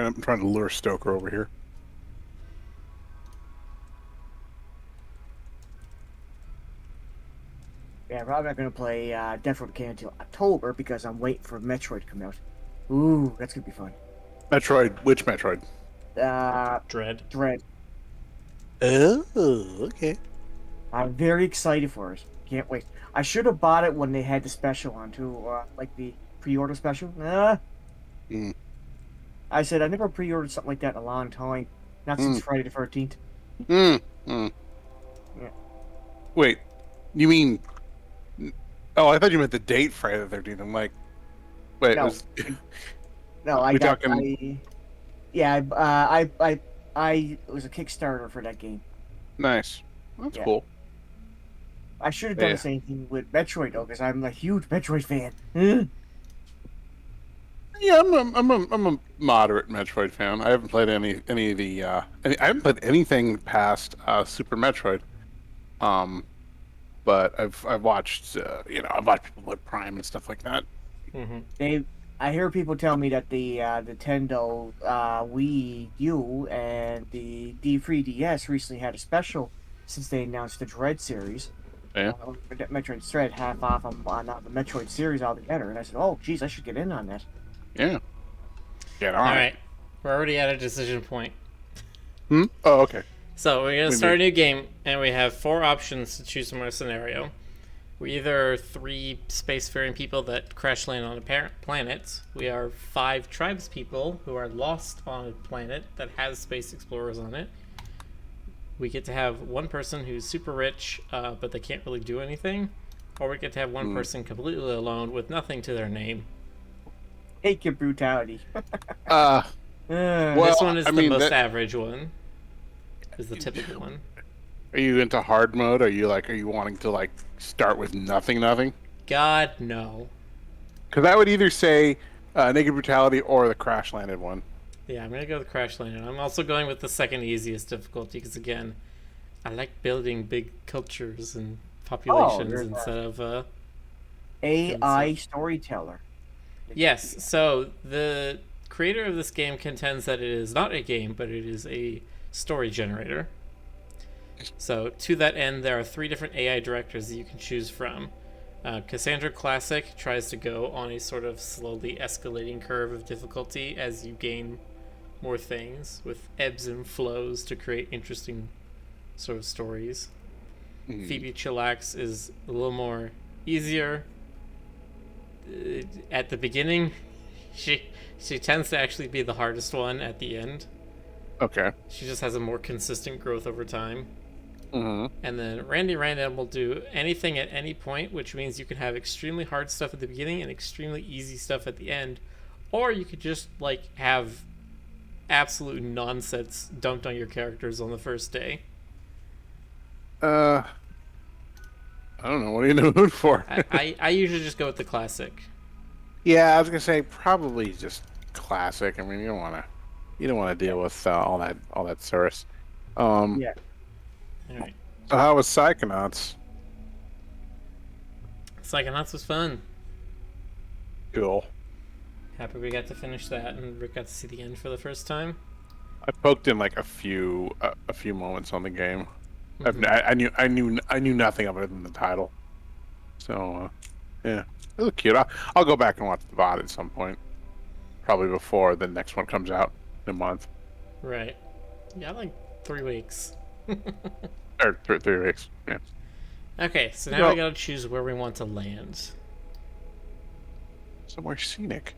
I'm trying to lure Stoker over here. Yeah, I'm probably not gonna play Death Road Canyon until October because I'm waiting for Metroid to come out. Ooh, that's gonna be fun. Metroid, which Metroid? Uh, Dread. Dread. Oh, okay. I'm very excited for it. Can't wait. I should have bought it when they had the special on too, like the pre-order special. Mm, I said I never pre-ordered something like that in a long time. Not since mm, Friday the 13th. mm, mm. Yeah. Wait, you mean? Oh, I thought you meant the date Friday the 13th. I'm like, wait, No, was no, I we got talking? yeah, I it was a Kickstarter for that game. Nice. That's Yeah, cool. I should have done the Yeah. same thing with Metroid though, because I'm a huge Metroid fan. Huh? Yeah, I'm a moderate Metroid fan. I haven't played any of the I haven't played anything past Super Metroid. Um, but I've watched I've watched people play Prime and stuff like that. Mm-hmm. They, I hear people tell me that the Nintendo Wii U and the D3DS recently had a special since they announced the Dread series. Yeah, Metroid Dread half off on the Metroid series altogether, and I said, "Oh, geez, I should get in on that." yeah. Get All on it. right, we're already at a decision point. Hmm? Oh, okay. So we're gonna We start made a new game, and we have four options to choose from our scenario. We either are three spacefaring people that crash land on a planet. We are five tribes people who are lost on a planet that has space explorers on it. We get to have one person who's super rich, but they can't really do anything. Or we get to have one hmm. person completely alone with nothing to their name. Take your brutality. Uh, Uh, This well, one is I the mean most that. average one. Is the typical one. Are you into hard mode? Are you wanting to like start with nothing? God no. Because I would either say Naked Brutality or the Crash Landed one. Yeah, I'm gonna go with Crash Landing. I'm also going with the second easiest difficulty because again, I like building big cultures and oh, populations there's instead of killing AI stuff. storyteller. Yes, so the creator of this game contends that it is not a game, but it is a story generator. So to that end, there are three different AI directors that you can choose from. Cassandra Classic tries to go on a sort of slowly escalating curve of difficulty as you gain more things, with ebbs and flows to create interesting sort of stories. Mm. Phoebe Chillax is a little more easier. At the beginning, she tends to actually be the hardest one at the end. Okay. She just has a more consistent growth over time. Hmm. And then Randy Random will do anything at any point, which means you can have extremely hard stuff at the beginning and extremely easy stuff at the end. Or you could just like have absolute nonsense dumped on your characters on the first day. Uh, I don't know. What are you in the mood for? I usually just go with the classic. Yeah, I was gonna say probably just classic. I mean, you don't want to deal with all that service. Um, Yeah, All right, so how was Psychonauts? Psychonauts was fun. Cool. Happy we got to finish that and Rick got to see the end for the first time. I poked in like a few moments on the game. Mm-hmm. I knew nothing of it than the title. So yeah, it was cute. I'll go back and watch the VOD at some point, probably before the next one comes out in a month Right. Yeah, like 3 weeks. or 3 weeks. Yeah. Okay, so now Well, we gotta choose where we want to land. somewhere scenic,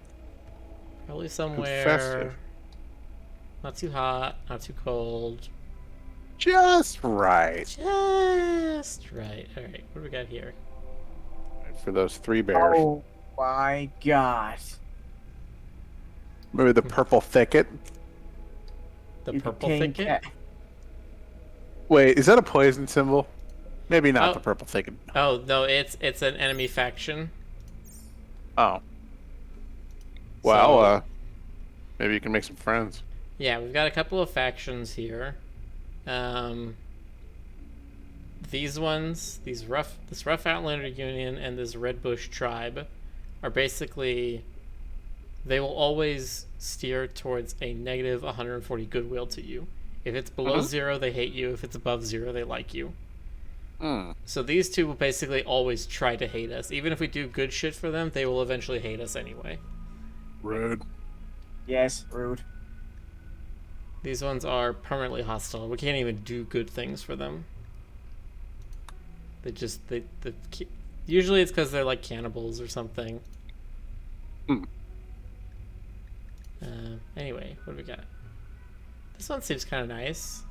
Probably and somewhere festive, not too hot, not too cold. just right Just right. Alright, what do we got here? for those three bears. oh my god. Maybe the purple thicket. The You purple can thicket? Wait, is that a poison symbol? Maybe not Oh. the purple thicket. Oh no, it's an enemy faction. Oh, well, So, maybe you can make some friends. yeah, we've got a couple of factions here. Um, these ones, this rough Outlander Union and this Red Bush tribe, are basically they will always steer towards a negative 140 goodwill to you. If it's below 0, they hate you. If it's above 0, they like you. So these two will basically always try to hate us. Even if we do good shit for them, they will eventually hate us anyway. Rude. Yes, rude. These ones are permanently hostile. We can't even do good things for them. They just usually it's because they're like cannibals or something. Anyway, what do we got? This one seems kind of nice.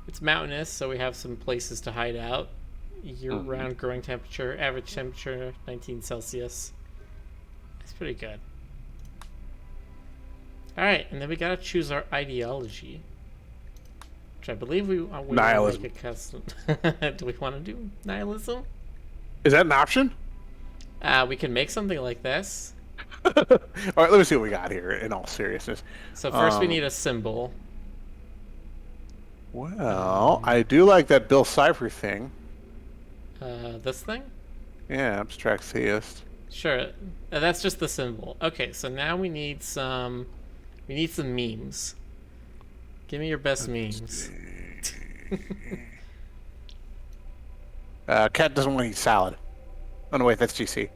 It's mountainous, so we have some places to hide out. Year-round growing temperature, average temperature 19 Celsius. It's pretty good. All right, and then we gotta choose our ideology, which I believe we Nihilism. Make a custom. Do we want to do nihilism? Is that an option? We can make something like this. All right, let me see what we got here. In all seriousness, So first we need a symbol. well, I do like that Bill Cipher thing. This thing? Yeah, abstract theist. Sure. That's just the symbol. Okay, so now we need some memes. Give me your best memes. Cat doesn't want to eat salad. Oh no, wait, that's GC.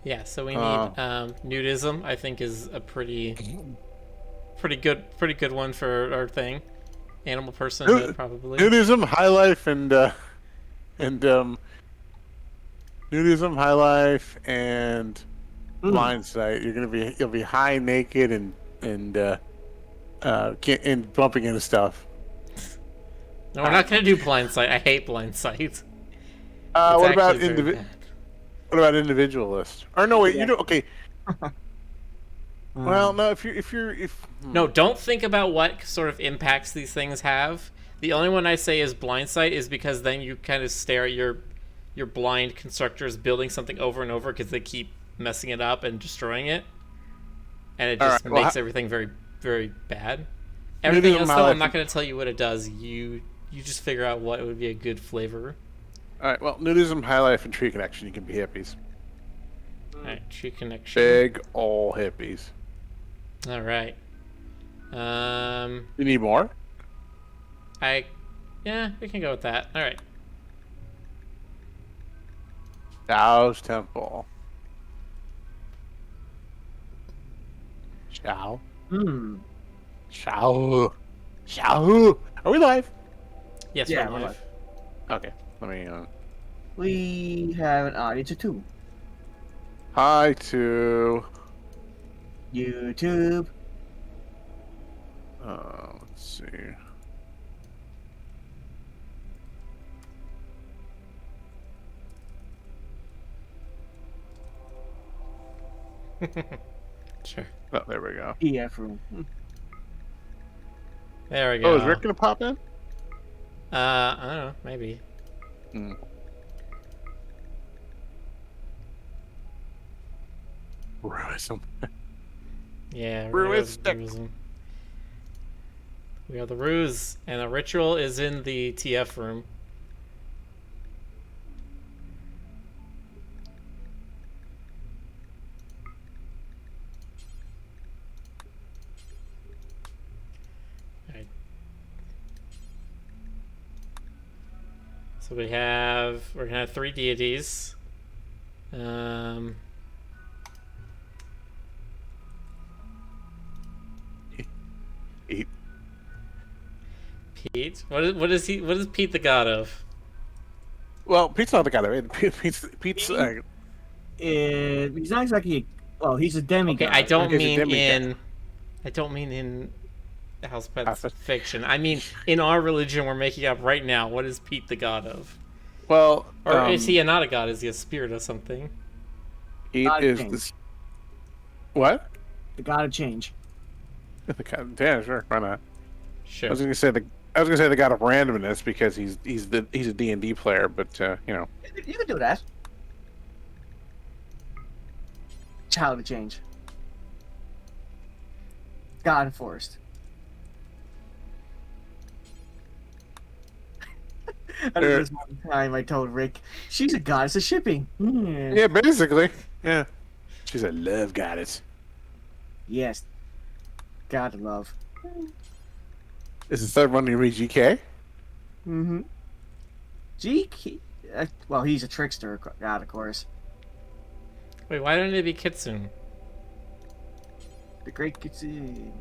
Yeah, so we need nudism. I think is a pretty good one for our thing. Animal personhood, probably. Nudism, high life, and nudism, high life, and blind sight. You'll be high, naked, and bumping into stuff. No, we're not gonna do blind sight. I hate blind sight. What about actually very bad. What about individualist? Or no, wait, you don't. Okay. Well, no. No, don't think about what sort of impacts these things have. The only one I say is blind sight is because then you kind of stare at your blind constructors building something over and over because they keep messing it up and destroying it, and it just makes everything very, very bad. Everything else, though, I'm not going to tell you what it does. You just figure out what would be a good flavor. All right. Well, nudism, high life, and tree connection. You can be hippies. All right, tree connection. Big ol' hippies. All right. You need more? Yeah, we can go with that. All right. Tao's temple. Shao. Shao. Are we live? Yes, Yeah, we're we're live. Okay. Let me. We have an audience of 2. Hi to. YouTube. Let's see. Sure. Oh, there we go. EF room. There we go. Oh, is Rick gonna pop in? I don't know. Maybe. Ruism. Yeah. Ruistic. We are the ruse, and the ritual is in the TF room. Alright. So we're gonna have 3 deities. Pete? What is Pete the god of? Well, Pete's not the guy that Pete's. He's not exactly. Well, he's a demigod. Okay, I don't He's a mean demigod. in House Pets fiction. I mean in our religion we're making up right now. What is Pete the god of? Well, Or is he not a god? Is he a spirit or something? Pete God is change. this. What? The god of change. Yeah, sure. Why not? Sure. I was gonna say the god of randomness because he's a D&D player, but you know. You can do that. Child of change. God of forest. I remember this one time I told Rick, she's a goddess of shipping. Yeah, basically. Yeah. She's a love goddess. Yes. Gotta love. Is the third one to read GK? Mm-hmm. GK. Well, he's a trickster, God, of course. Wait, why don't it be Kitsune? The great Kitsune.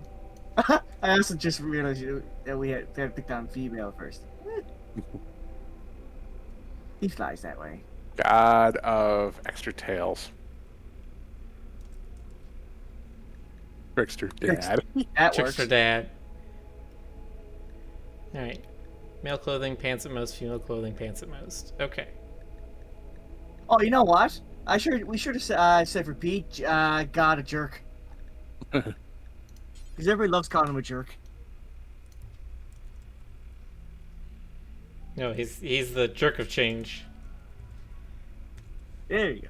I also just realized that we had picked on female first. He flies that way. God of extra tails. Trickster dad. That Tricks works. for dad. Alright. Male clothing, pants at most, female clothing, pants at most. Okay. Oh, you know what? We should have said for Pete, God a jerk. Because everybody loves calling him a jerk. No, he's the jerk of change. There you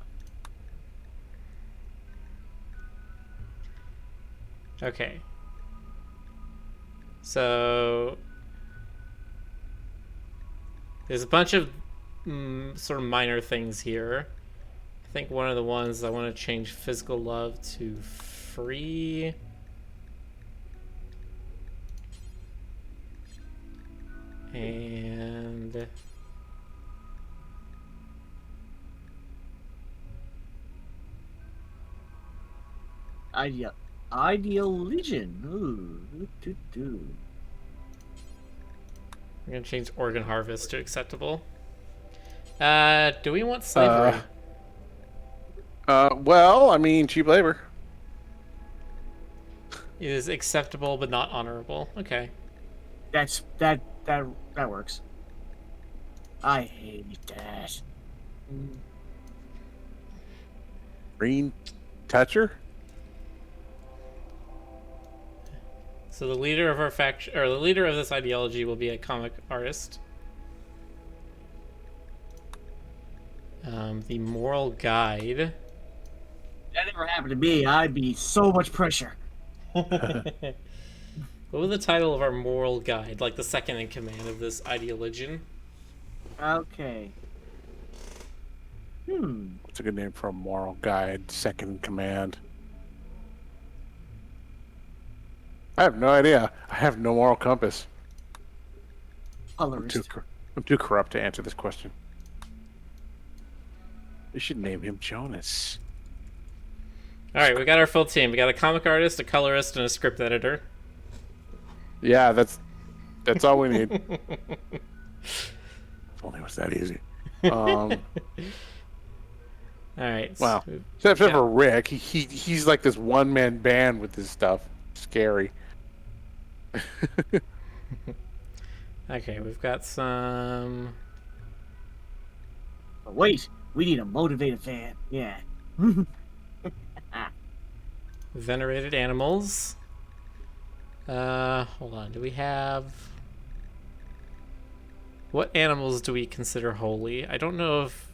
go. Okay. So there's a bunch of sort of minor things here. I think one of the ones I want to change physical love to free. And Ideal Legion. Ooh. I'm gonna change organ harvest to acceptable. Do we want slavery? Well, I mean, cheap labor. It is acceptable but not honorable. Okay. That works. I hate that. Green toucher. So the leader of our faction, or the leader of this ideology, will be a comic artist. The moral guide. That never happened to me. I'd be so much pressure. What was the title of our moral guide? Like the second in command of this ideology? Okay. What's a good name for a moral guide? Second in command. I have no idea. I have no moral compass. Colorist. I'm too corrupt to answer this question. We should name him Jonas. Alright, we got our full team. We got a comic artist, a colorist, and a script editor. Yeah, that's all we need. If only it was that easy. Alright. Wow. So, Except for Rick, he's like this one-man band with this stuff. Scary. okay, we've got some... But wait, we need a motivated fan. Yeah. venerated animals. Hold on. Do we have... What animals do we consider holy? I don't know if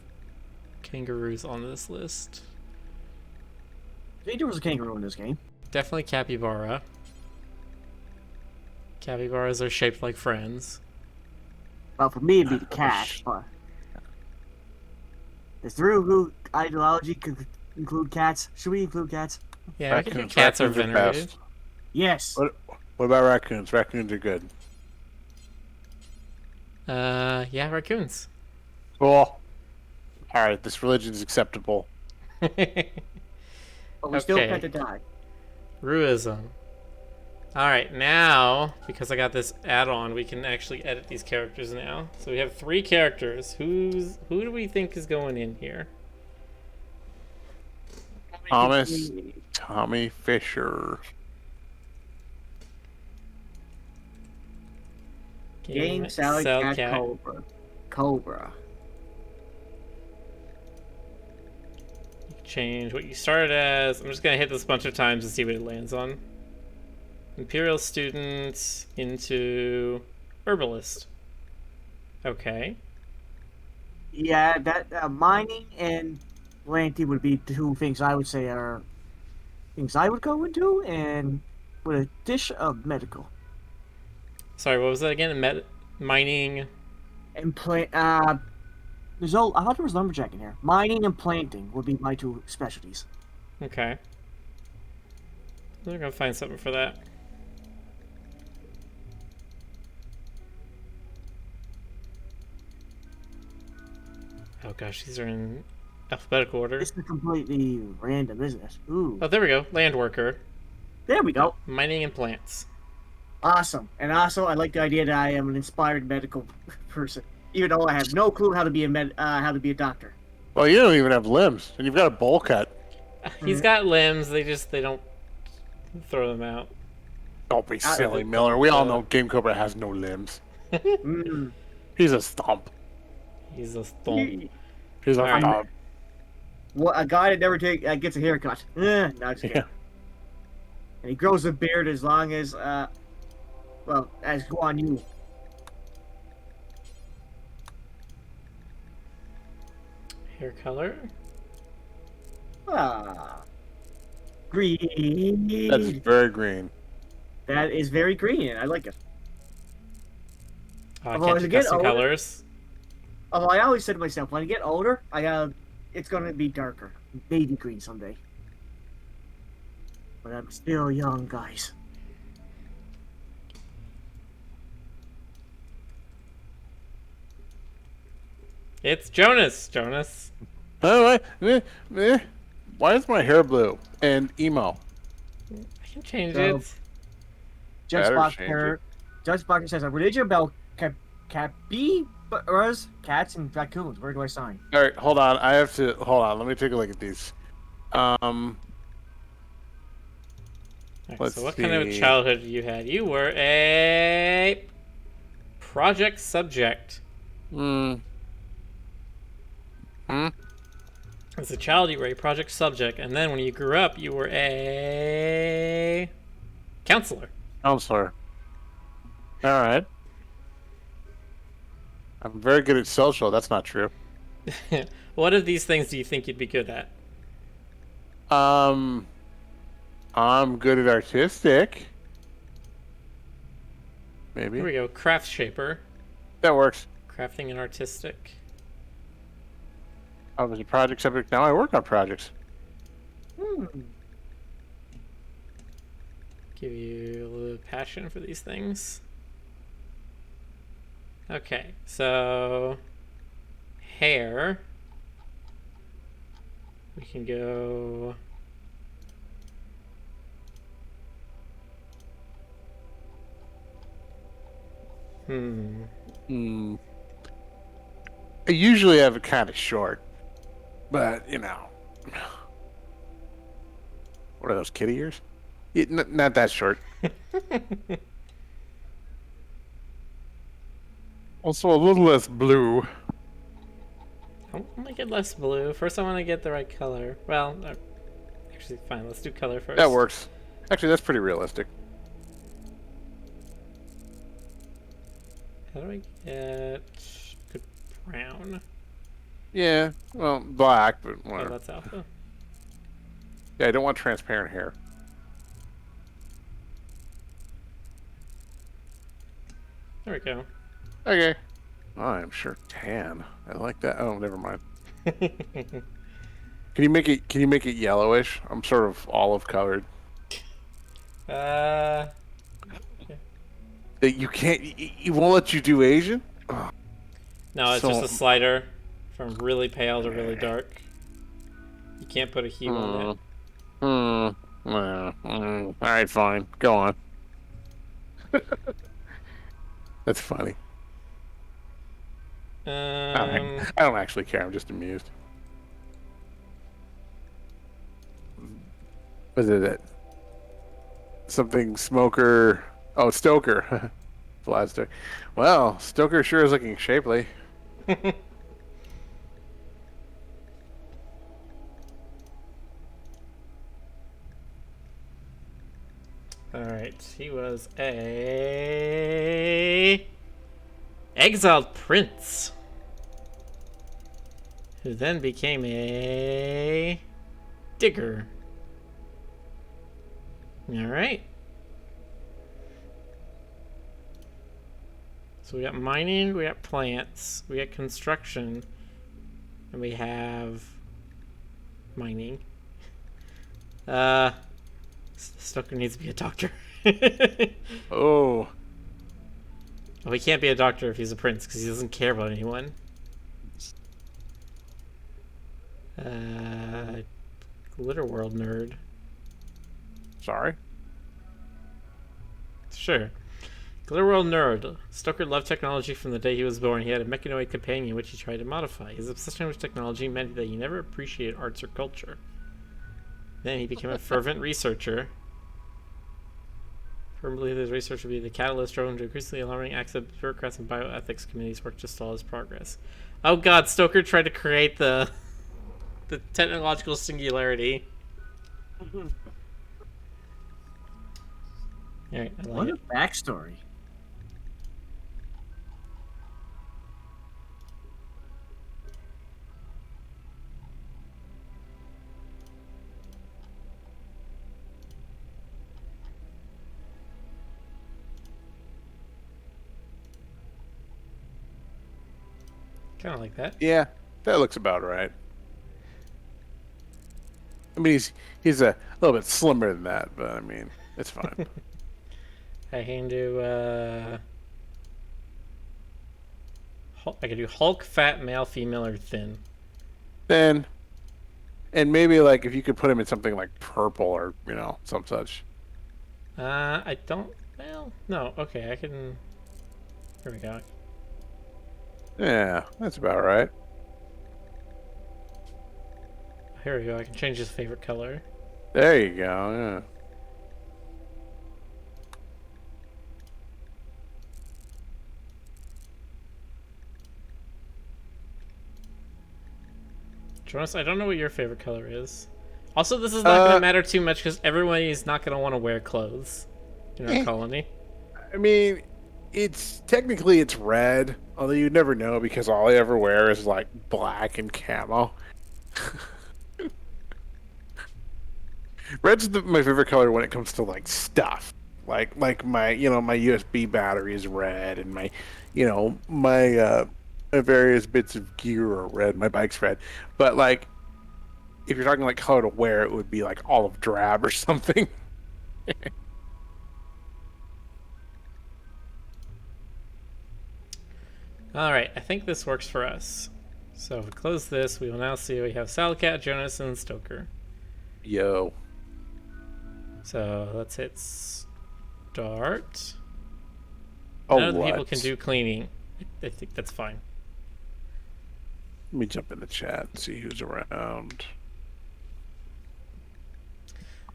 kangaroo's on this list. I think there was a kangaroo in this game. Definitely capybara. Capybaras are shaped like friends. Well, for me, it'd be the cat. But does the Roo Crew ideology include cats? Should we include cats? Yeah, I think cats are venerated. best. Yes. What about raccoons? Raccoons are good. Yeah, raccoons. Cool. Alright, this religion is acceptable. But we still Okay. got to die. Ruism. Alright, now, because I got this add-on, we can actually edit these characters now. So we have 3 characters. Who do we think is going in here? Tommy Fisher. Game Salad Cat Cobra. Change what you started as. I'm just gonna hit this a bunch of times and see what it lands on. Imperial student into herbalist. Okay. Yeah, that mining and planting would be 2 things I would say are things I would go into, and with a dish of medical. Sorry, what was that again? Mining. And I thought there was lumberjack in here. Mining and planting would be my 2 specialties. Okay. We're gonna find something for that. Oh gosh, these are in alphabetical order. This is completely random, isn't it? Ooh. Oh, there we go. Land worker. There we go. Mining and plants. Awesome. And also, I like the idea that I am an inspired medical person, even though I have no clue how to be a doctor. Well, you don't even have limbs, and you've got a bowl cut. He's got limbs. They don't throw them out. Don't be silly, Miller. We all know Game Cobra has no limbs. Mm. He's a stump. He's a stomp. He's a All right. stump. What a guy that never gets a haircut. No, just kidding. Yeah. And he grows a beard as long as as Guan Yu. Hair color. Ah, green. That's very green. That is very green. I like it. Oh, I Well, can't as do I get custom older- colors. Although I always said to myself, when I get older, it's gonna be darker, baby green someday. But I'm still young, guys. It's Jonas. Jonas. Oh, why is my hair blue and emo? I can change So- it. Judge Better Boxer, Judge Boxer says a religion about capybaras, cats, and raccoons. Where do I sign? All right, hold on. Let me take a look at these. Alright, Let's so what kind of a see. childhood you had? You were a project subject. Hmm. As a child, you were a project subject, and then when you grew up, you were a counselor. Counselor. All right. I'm very good at social. That's not true. What of these things do you think you'd be good at? I'm good at artistic. Maybe Here we go. Craft shaper. that works. Crafting and artistic. I was a project subject. Now I work on projects. Give you a little passion for these things. Okay, so hair. We can go. Hmm. I usually have it kind of short, but you know, what are those, kitty ears? Not that short. Also a little less blue. I want to get less blue. First, I want to get the right color. Well, actually, fine. Let's do color first. That works. Actually, that's pretty realistic. How do I get good brown? Yeah, well, black, but Oh, whatever. that's alpha. Yeah, I don't want transparent hair. There we go. Okay. I'm sure tan. I like that. Oh, never mind. Can you make it? Can you make it yellowish? I'm sort of olive colored. Uh, That you can't. You won't let you do Asian. no, it's So- just a slider from really pale to really dark. You can't put a hue on it. All right, fine. Go on. That's funny. I don't actually care. I'm just amused. Was it something smoker? Oh, Stoker. Plastic. Well, Stoker sure is looking shapely. Alright, he was a exiled prince who then became a digger. Alright. So we got mining, we got plants, we got construction, and we have mining. Uh, Stoker needs to be a doctor. Oh, Well, he can't be a doctor if he's a prince because he doesn't care about anyone. Glitter World nerd. sorry. Sure. Glitter World nerd. Stoker loved technology from the day he was born. He had a mechanoid companion which he tried to modify. His obsession with technology meant that he never appreciated arts or culture. Then he became a fervent researcher. Firmly believed his research would be the catalyst drove him to increasingly alarming acts of bureaucrats and bioethics committees work to stall his progress. Oh god, Stoker tried to create the technological singularity. Alright, I like What a it. backstory. Kind of like that. Yeah, that looks about right. I mean, he's a little bit slimmer than that, but I mean, it's fine. I can do I can do Hulk, fat, male, female, or thin. Then, and maybe like if you could put him in something like purple or some such. I don't. Well, no. Okay, I can. Here we go. Yeah, that's about right. Here we go. I can change his favorite color. There you go. Jonas, I don't know what your favorite color is. Also, this is not going to matter too much because everyone is not going to want to wear clothes in our colony. I mean, it's technically it's red, although you never know because all I ever wear is like black and camo. Red's my favorite color when it comes to like stuff. Like my my USB battery is red and my my various bits of gear are red. My bike's red. But like if you're talking like color to wear, it would be like olive drab or something. Alright, I think this works for us. So if we close this, we will now see we have Salcat, Jonas, and Stoker. Yo. So let's hit start. Oh, None of the people what? can do cleaning. I think that's fine. Let me jump in the chat and see who's around.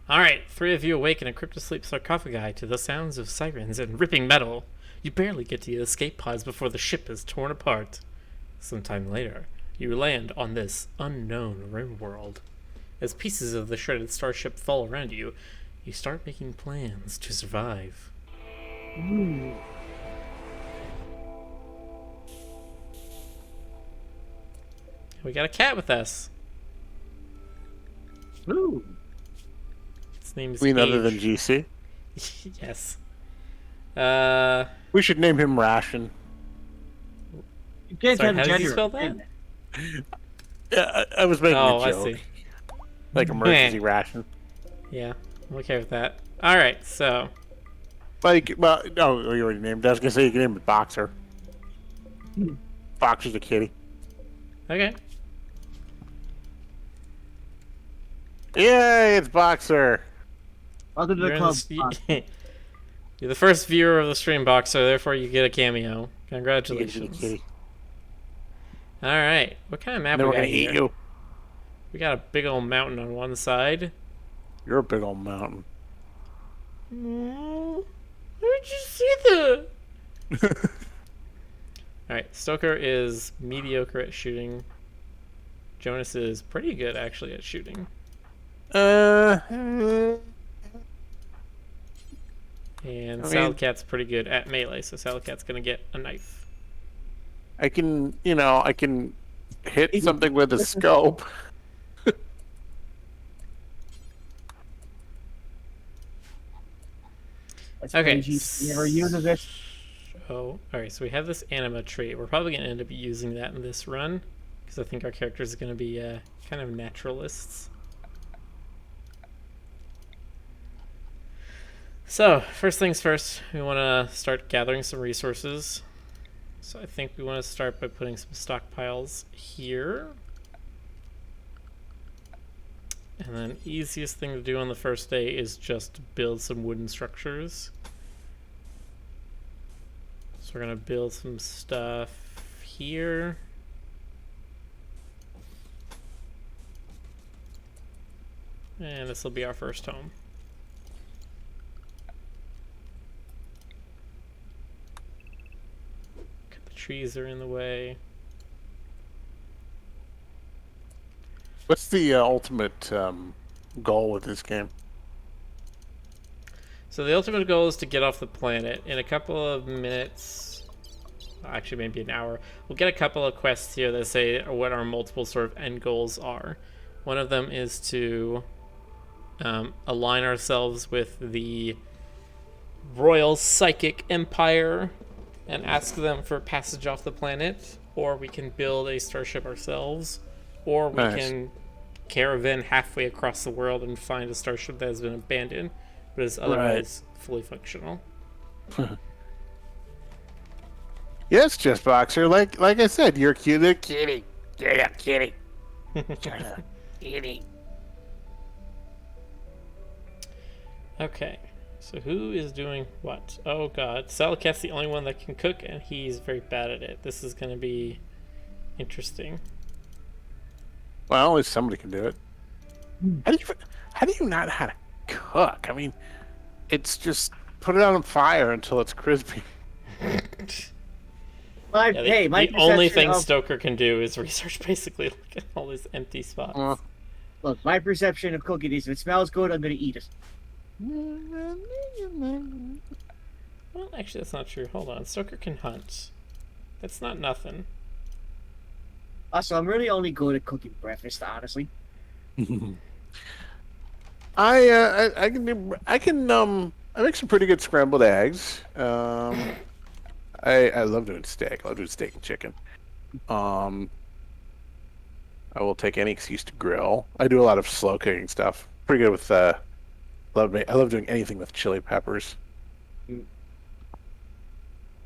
Alright, three of you awake in a cryptosleep sarcophagi to the sounds of sirens and ripping metal. You barely get to the escape pods before the ship is torn apart. Sometime later, you land on this unknown RimWorld. As pieces of the shredded starship fall around you, you start making plans to survive. Ooh. We got a cat with us. Ooh. Its name is Queen other Age. than GC. Yes. We should name him Ration. You can't Sorry, have how a did you gender. spell that? Yeah, I was making Oh, a I joke. see. Like emergency ration. Yeah, I'm okay with that. Alright, so. Like, well, no, you already named it. I was gonna say you can name it Boxer. Boxer's a kitty. Okay. Yay, it's Boxer. Welcome to the You're, in club. the, you're the first viewer of the stream box, so therefore you get a cameo. You Congratulations. kitty. Alright, what kind of map Then we we're got gonna here? eat you. We got a big old mountain on one side. You're a big old mountain. Where did you see that? Alright, Stoker is mediocre at shooting. Jonas is pretty good, actually, at shooting. And Salcat's pretty good at melee, so Salcat's gonna get a knife. I can hit something with a scope. That's Okay. crazy. Never uses it. Oh, alright, so we have this anima trait. We're probably gonna end up using that in this run, because I think our characters are gonna be kind of naturalists. So, first things first, we want to start gathering some resources. So I think we want to start by putting some stockpiles here. And then easiest thing to do on the first day is just build some wooden structures. So we're going to build some stuff here. And this will be our first home. The trees are in the way. What's the ultimate goal with this game? So the ultimate goal is to get off the planet. In a couple of minutes, actually maybe an hour, we'll get a couple of quests here that say what our multiple sort of end goals are. One of them is to align ourselves with the Royal Psychic Empire and ask them for passage off the planet, or we can build a starship ourselves, or we can caravan halfway across the world and find a starship that has been abandoned but is otherwise fully functional. Yes, Jess Boxer. Like I said, you're cute little kitty. Get up, kitty. Shut up, kitty. Okay, so who is doing what? Oh god, Salakat's the only one that can cook, and he's very bad at it. This is going to be interesting. Well, at least somebody can do it. How do you not know how to cook? I mean, it's just put it on fire until it's crispy. The only thing Stoker can do is research, basically. Look at all these empty spots. Look, my perception of cooking is if it smells good, I'm going to eat it. Well, actually, that's not true. Hold on. Stoker can hunt. That's not nothing. Also, I'm really only good at cooking breakfast, honestly. I make some pretty good scrambled eggs. I love doing steak. I love doing steak and chicken. I will take any excuse to grill. I do a lot of slow cooking stuff. Pretty good with I love doing anything with chili peppers. You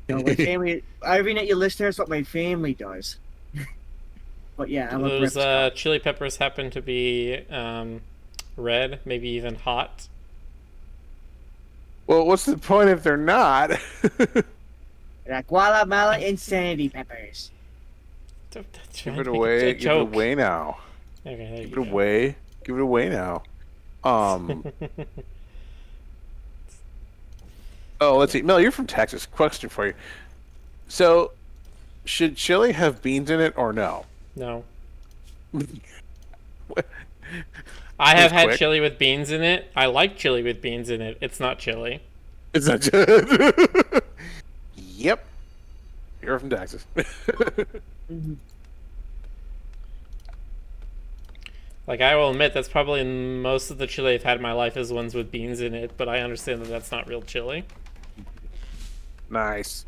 know, my family. Everything that you list there is what my family does. But yeah, I'm a those chili peppers happen to be red, maybe even hot. Well, what's the point if they're not? Like Guatemala insanity peppers. Give it away. Give it away now. Okay, give it away. Give it away now. Oh, let's see. Mel, you're from Texas. Question for you. So, should chili have beans in it or no? No. I have had chili with beans in it. I like chili with beans in it. It's not chili. It's not chili. Yep. You're from Texas. Like, I will admit that's probably most of the chili I've had in my life is ones with beans in it, but I understand that that's not real chili. Nice.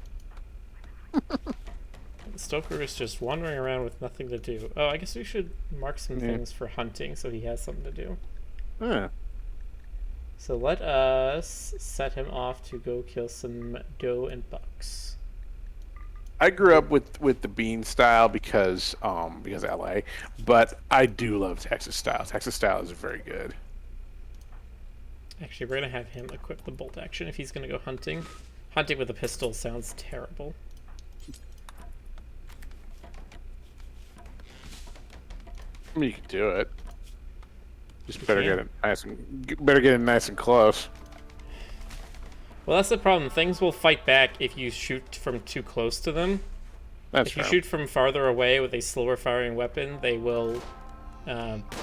Stoker is just wandering around with nothing to do. Oh, I guess we should mark some things for hunting so he has something to do. Huh. So let us set him off to go kill some doe and bucks. I grew up with the bean style because LA, but I do love Texas style. Texas style is very good. Actually, we're gonna have him equip the bolt action if he's gonna go hunting. Hunting with a pistol sounds terrible. I mean, you can do it. Just better get it nice and close. Well, that's the problem. Things will fight back if you shoot from too close to them. That's if you shoot from farther away with a slower firing weapon, they will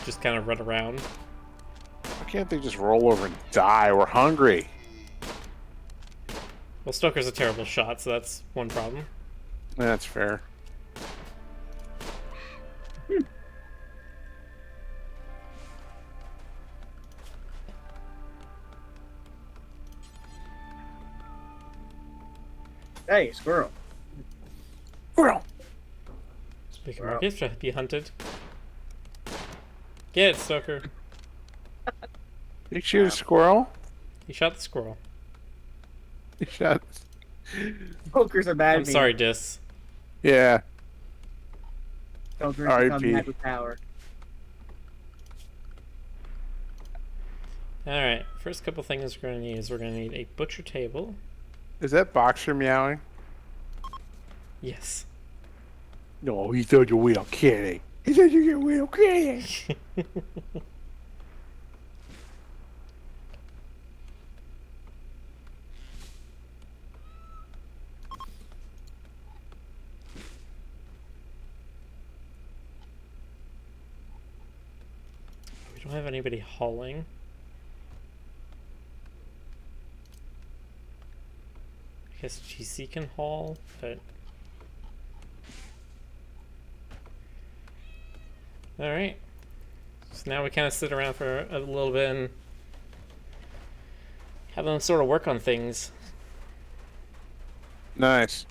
just kind of run around. Why can't they just roll over and die? We're hungry. Well, Stoker's a terrible shot, so that's one problem. That's fair. Hey, squirrel. Squirrel. Speaking of market, be hunted. Get it, Stoker. Did you shoot a squirrel? He shot the squirrel. Shut. Smokers are bad. I'm sorry, Dis. Yeah. Smokers become R.I.P. mad with power. Alright, first couple things we're going to need is we're going to need a butcher table. Is that Boxer meowing? Yes. No, he thought you were kidding. He said you were kidding. We don't have anybody hauling. I guess GC can haul, but... Alright. So now we kind of sit around for a little bit and have them sort of work on things. Nice.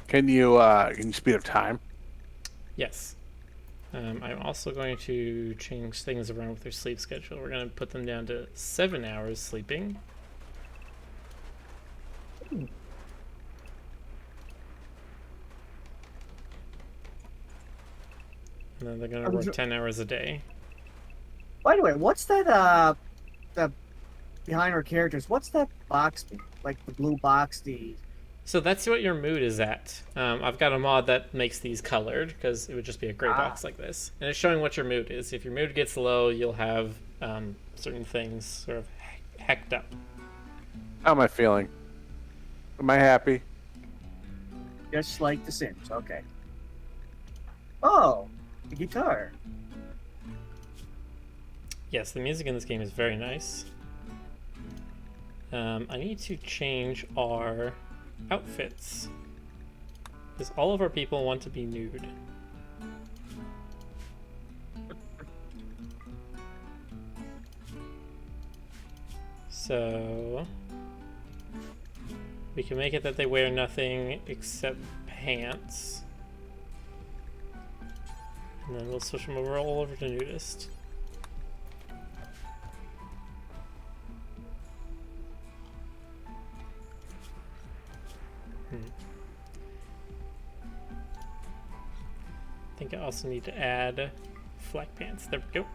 Can you speed up time? Yes. I'm also going to change things around with their sleep schedule. We're going to put them down to 7 hours sleeping. And then they're going to work 10 hours a day. By the way, what's that? The behind our characters. What's that box? Like the blue box? So that's what your mood is at. I've got a mod that makes these colored because it would just be a gray box like this. And it's showing what your mood is. If your mood gets low, you'll have certain things sort of hecked up. How am I feeling? Am I happy? Just like The Sims. Okay. Oh, the guitar. Yes, the music in this game is very nice. I need to change our outfits because all of our people want to be nude. So we can make it that they wear nothing except pants, and then we'll switch them over all over to nudist. I think I also need to add flak pants. There we go.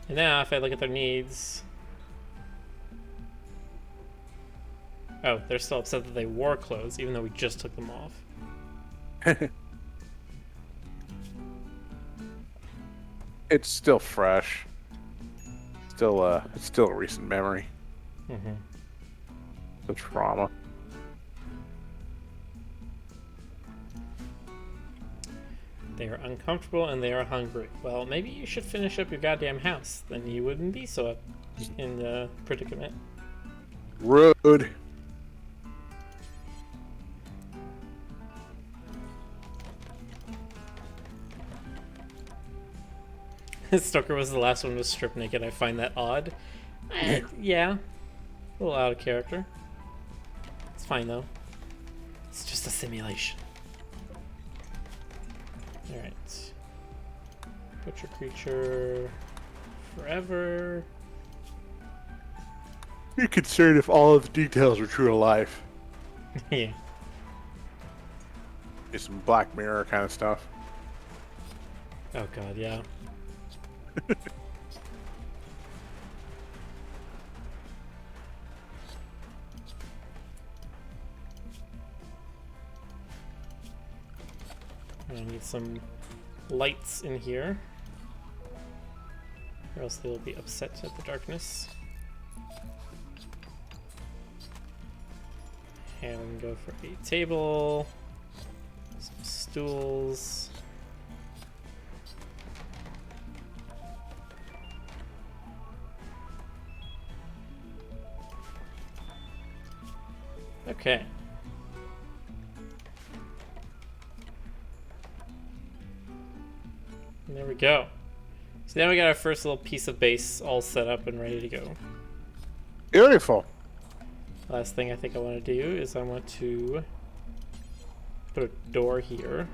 And now if I look at their needs... Oh, they're still upset that they wore clothes, even though we just took them off. It's still fresh. It's still a recent memory. Mm-hmm. The trauma. They are uncomfortable and they are hungry. Well, maybe you should finish up your goddamn house. Then you wouldn't be so in the predicament. Rude. Stoker was the last one to strip naked. I find that odd. Yeah. A little out of character. It's fine though. It's just a simulation. Alright. Butcher creature forever. You're concerned if all of the details are true to life. Yeah. It's some Black Mirror kind of stuff. Oh god, yeah. I need some lights in here, or else they will be upset at the darkness. And we can go for a table, some stools. Okay. And there we go. So now we got our first little piece of base all set up and ready to go. Beautiful. Last thing I think I want to do is I want to put a door here.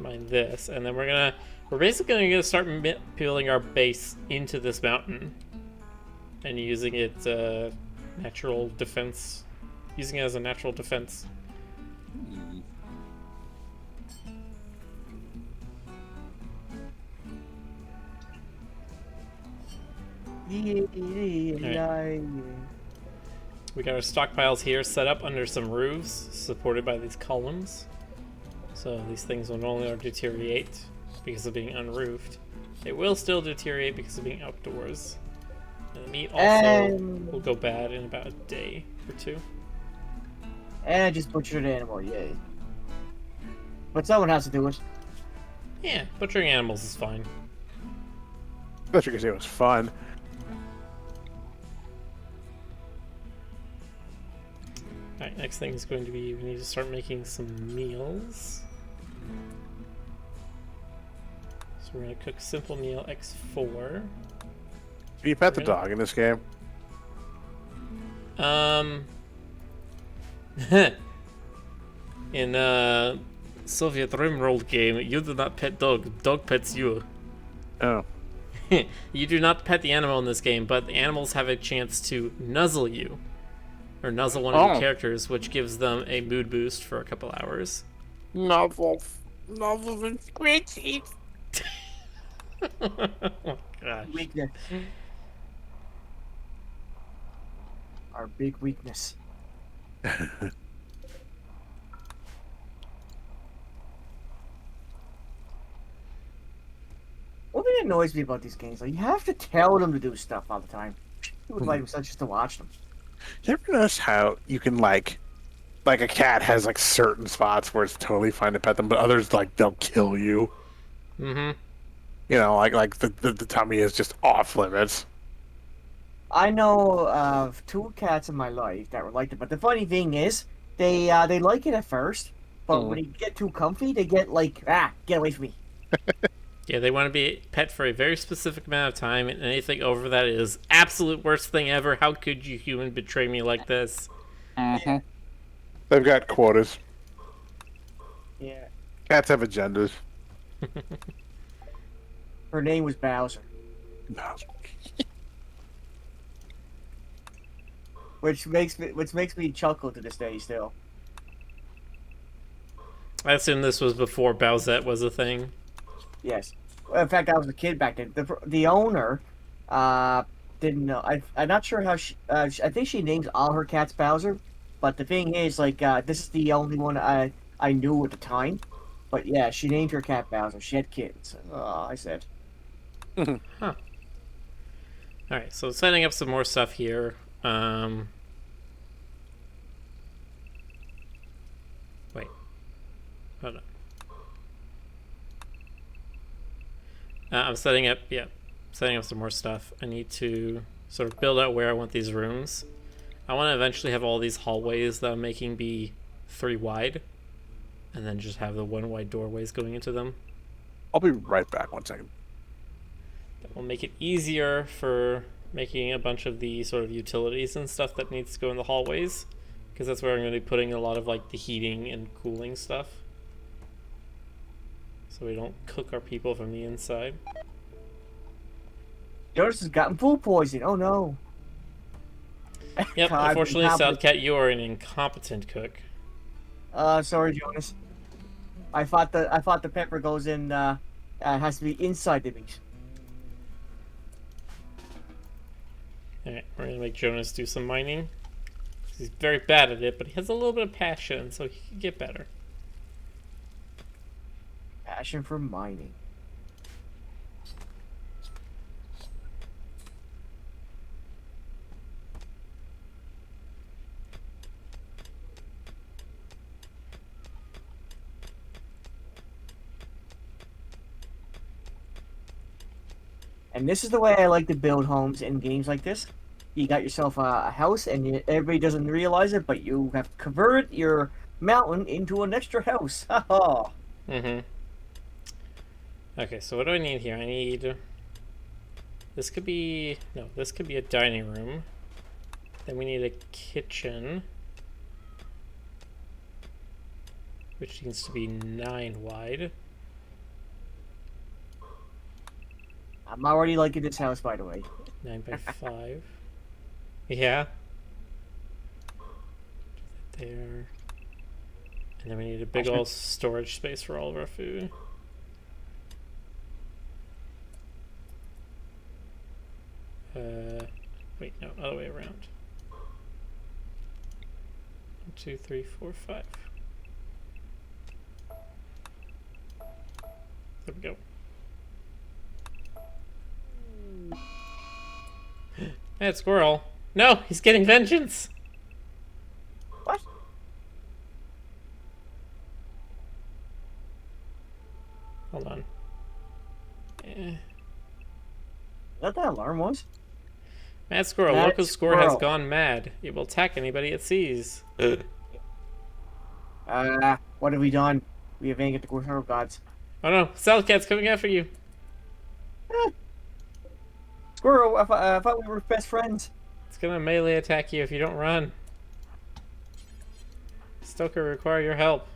mine this, and then we're basically gonna start building our base into this mountain, and using it natural defense, using it as a natural defense. Right. We got our stockpiles here set up under some roofs, supported by these columns. So these things will no longer deteriorate because of being unroofed. They will still deteriorate because of being outdoors. And the meat also will go bad in about a day or two. And I just butchered an animal, yay. But someone has to do it. Yeah, butchering animals is fine. I thought you could say it was fun. Alright, next thing is going to be we need to start making some meals. So we're going to cook simple meal X4. Can you pet the dog in this game? In Soviet RimWorld game, you do not pet dog pets you. Oh. You do not pet the animal in this game, but the animals have a chance to nuzzle you. Or nuzzle one of your characters, which gives them a mood boost for a couple hours. Nuzzles and squishies. Oh gosh. Weakness. Our big weakness. One thing that annoys me about these games, like, you have to tell them to do stuff all the time. Who would like such just to watch them? You ever notice how you can like a cat has like certain spots where it's totally fine to pet them, but others like they'll kill you. Mm-hmm. You know, like the tummy is just off limits. I know of 2 cats in my life that were like that, but the funny thing is, they like it at first, but when you get too comfy, they get like, get away from me. Yeah, they want to be a pet for a very specific amount of time, and anything over that is absolute worst thing ever. How could you human betray me like this? Mm-hmm. They've got quotas. Yeah. Cats have agendas. Her name was Bowser. Which makes me chuckle to this day still. I assume this was before Bowsette was a thing. Yes. In fact, I was a kid back then. The owner didn't know. I'm not sure how she. I think she names all her cats Bowser, but the thing is, like, this is the only one I knew at the time. But yeah, she named her cat Bowser. She had kids. Oh, I said. Huh. All right, so setting up some more stuff here. Wait. Hold on. I'm setting up some more stuff. I need to sort of build out where I want these rooms. I want to eventually have all these hallways that I'm making be 3 wide, and then just have the 1 wide doorways going into them. I'll be right back. 1 second. That will make it easier for making a bunch of the sort of utilities and stuff that needs to go in the hallways, because that's where I'm going to be putting a lot of like the heating and cooling stuff, so we don't cook our people from the inside. Jonas has gotten food poisoning. Oh no. Yep, God, unfortunately, Southcat, you are an incompetent cook. Sorry, Jonas. I thought the pepper goes in. Has to be inside the meat. Alright, we're gonna make Jonas do some mining. He's very bad at it, but he has a little bit of passion, so he can get better. Passion for mining. And this is the way I like to build homes in games like this. You got yourself a house, and everybody doesn't realize it, but you have converted your mountain into an extra house. Ha. Mm-hmm. Okay, so what do I need here? I need... This could be... No, this could be a dining room. Then we need a kitchen, which needs to be 9 wide. I'm already liking this house, by the way. 9x5. Yeah. There. And then we need a big old storage space for all of our food. Wait, no, other way around. 1, 2, 3, 4, 5. There we go. Hey, squirrel. No, he's getting vengeance. What? Hold on. Is that the alarm was? Mad squirrel. Mad Local squirrel has squirrel. gone mad. It will attack anybody it sees. What have we done? We have angered the Squirrel gods. Oh no, South Cat's coming after you. Squirrel, I thought we were best friends. It's gonna melee attack you if you don't run. Stoker require your help.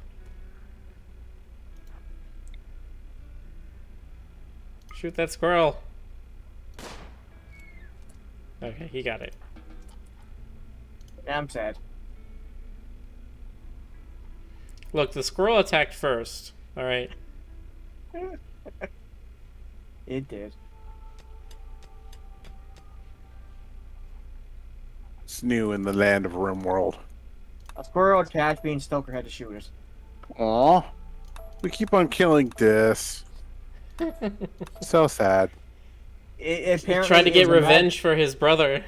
Shoot that squirrel. Okay, he got it. Yeah, I'm sad. Look, the squirrel attacked first. Alright. It did. It's new in the land of RimWorld. A squirrel attacked me and Stoker had to shoot it. Aw. We keep on killing this. So sad. It He's apparently trying to get is a mad- revenge for his brother.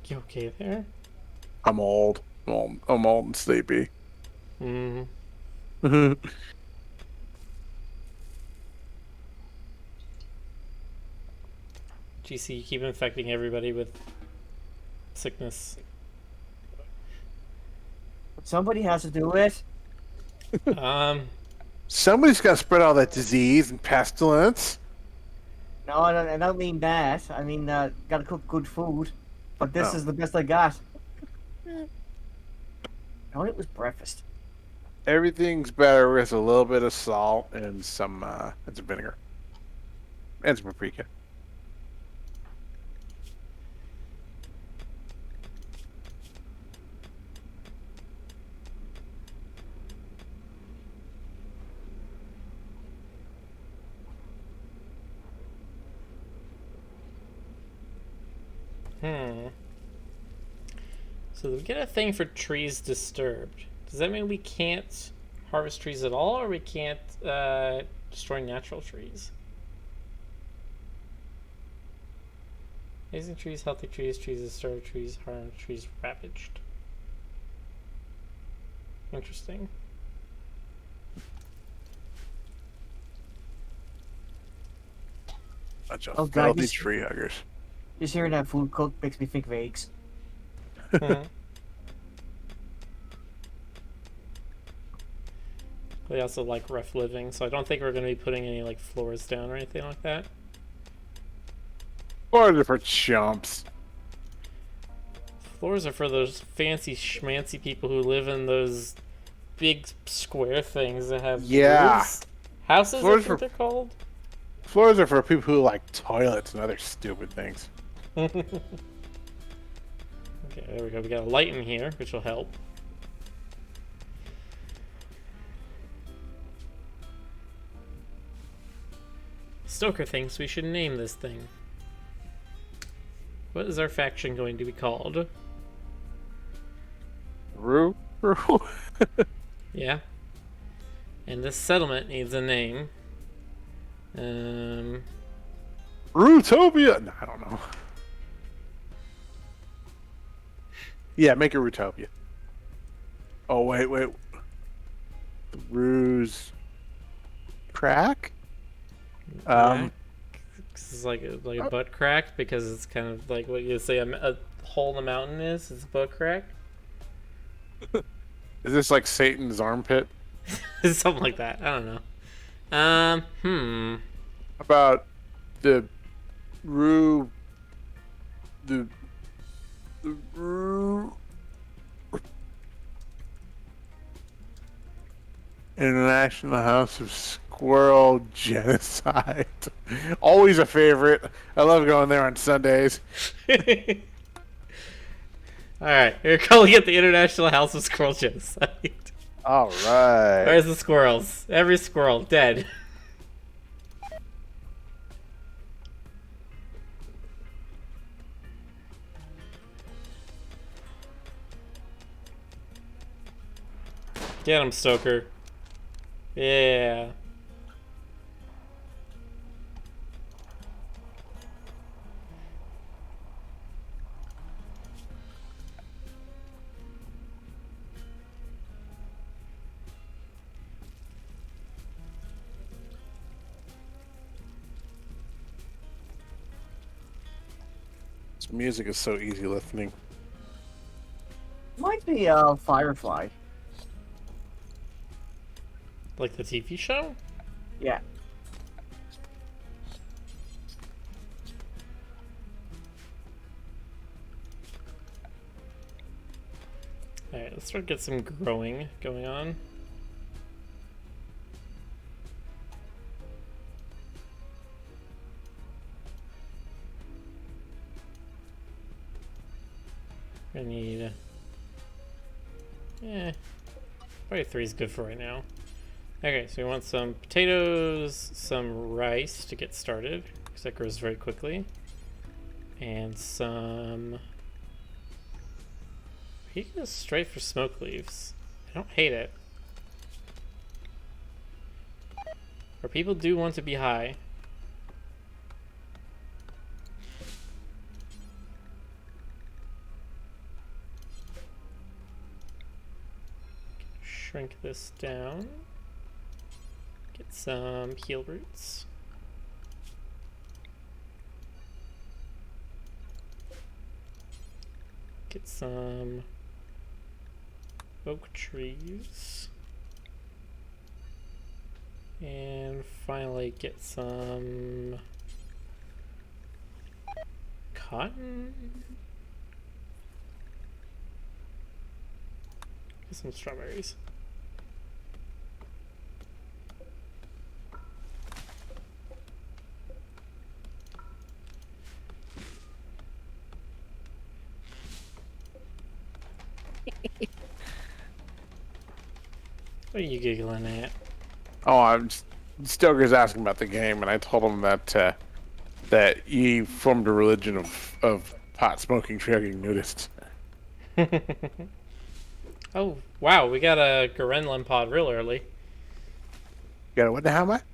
You okay there? I'm old. I'm old and sleepy. Mm. GC, you keep infecting everybody with sickness. Somebody has to do it. Somebody's got to spread all that disease and pestilence. No, I don't mean that. I mean, gotta cook good food. But this Oh. is the best I got. No, it was breakfast. Everything's better with a little bit of salt and some vinegar. And some paprika. So we get a thing for trees disturbed. Does that mean we can't harvest trees at all, or we can't destroy natural trees? Amazing trees, healthy trees, trees disturbed, trees harmed, trees ravaged. Interesting. Bunch of Oh, God, filthy this- tree huggers. Just hearing that food cooked makes me think of eggs. They also like rough living, so I don't think we're going to be putting any like floors down or anything like that. Or different chumps. Floors are for those fancy schmancy people who live in those big square things that have Yeah. roofs. Houses, Floors I think for- they're called. Floors are for people who like toilets and other stupid things. Okay, there we go. We got a light in here, which will help. Stoker thinks we should name this thing. What is our faction going to be called? Roo Crew. Yeah. And this settlement needs a name. Rootopia. No, I don't know. Yeah, make it Rootopia. Oh wait. Roo's crack. It's like a butt crack because it's kind of like what you say a hole in the mountain is. It's a butt crack. Is this like Satan's armpit? Something like that. I don't know. How about the Roo, the, the Roo International House of Squirrel Genocide? Always a favorite. I love going there on Sundays. Alright, you're calling it the International House of Squirrel Genocide. All right. Where's the squirrels? Every squirrel dead. Get him, Stoker. Yeah. This music is so easy listening. Might be Firefly. Like the TV show? Yeah. Alright, let's start get some growing going on. I need... probably 3 is good for right now. Okay, so we want some potatoes, some rice to get started, because that grows very quickly. And some... He goes straight for smoke leaves. I don't hate it. Our people do want to be high. Shrink this down. Get some heal roots. Get some oak trees. And finally get some cotton. Get some strawberries. What are you giggling at? Oh, Stoker's asking about the game, and I told him that that he formed a religion of pot smoking, chugging nudists. Oh, wow, we got a Gorenlin pod real early. Got it? What the hell, Matt?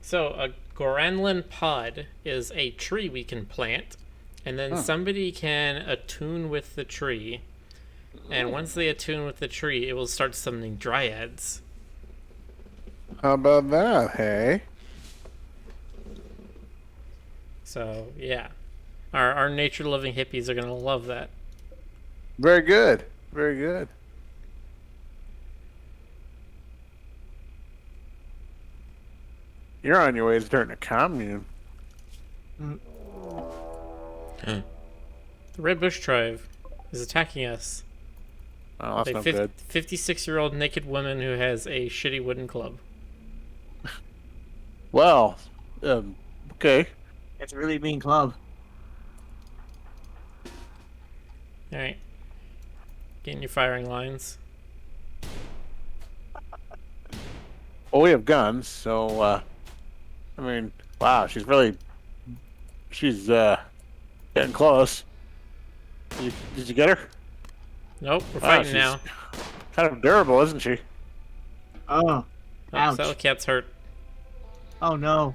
So, a Gorenlin pod is a tree we can plant, and then somebody can attune with the tree. And once they attune with the tree, it will start summoning dryads. How about that, hey? So, yeah. Our nature-loving hippies are going to love that. Very good. Very good. You're on your way to starting a commune. The Red Bush Tribe is attacking us. Oh, that's A not good. 56-year-old naked woman who has a shitty wooden club. Well, okay. It's a really mean club. Alright. Getting your firing lines. Well, we have guns, so, I mean, wow, she's getting close. Did you get her? Nope, we're Wow, fighting now. Kind of durable, isn't she? Oh. Oh, Ouch. Saddlecat's hurt. Oh no.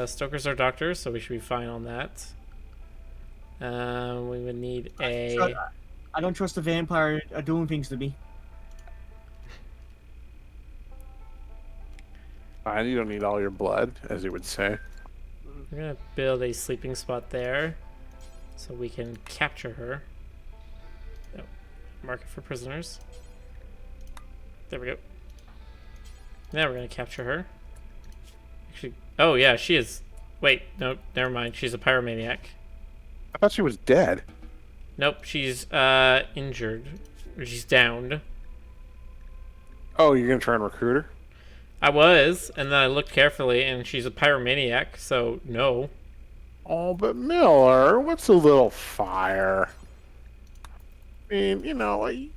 Stoker's our doctor, so we should be fine on that. We would need a... I don't trust the vampire doing things to me. Fine, you don't need all your blood, as you would say. We're gonna build a sleeping spot there, so we can capture her. No, market for prisoners. There we go. Now we're gonna capture her. Actually, oh yeah, she is. Wait, no, never mind. She's a pyromaniac. I thought she was dead. Nope, she's injured. Or she's downed. Oh, you're gonna try and recruit her? I was, and then I looked carefully, and she's a pyromaniac, so no. Oh, but Miller, what's a little fire? I mean, you know, like,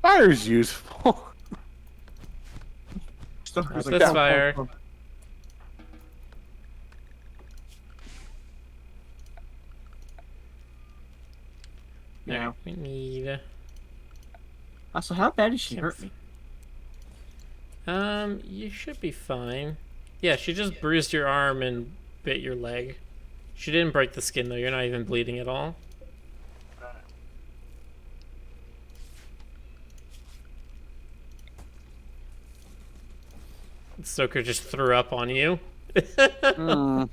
fire's useful. Stoker's That's fire. Yeah. Alright, we need. So how bad did she hurt me? You should be fine. Yeah, she just bruised your arm and bit your leg. She didn't break the skin though. You're not even bleeding at all. Stoker just threw up on you. Oh,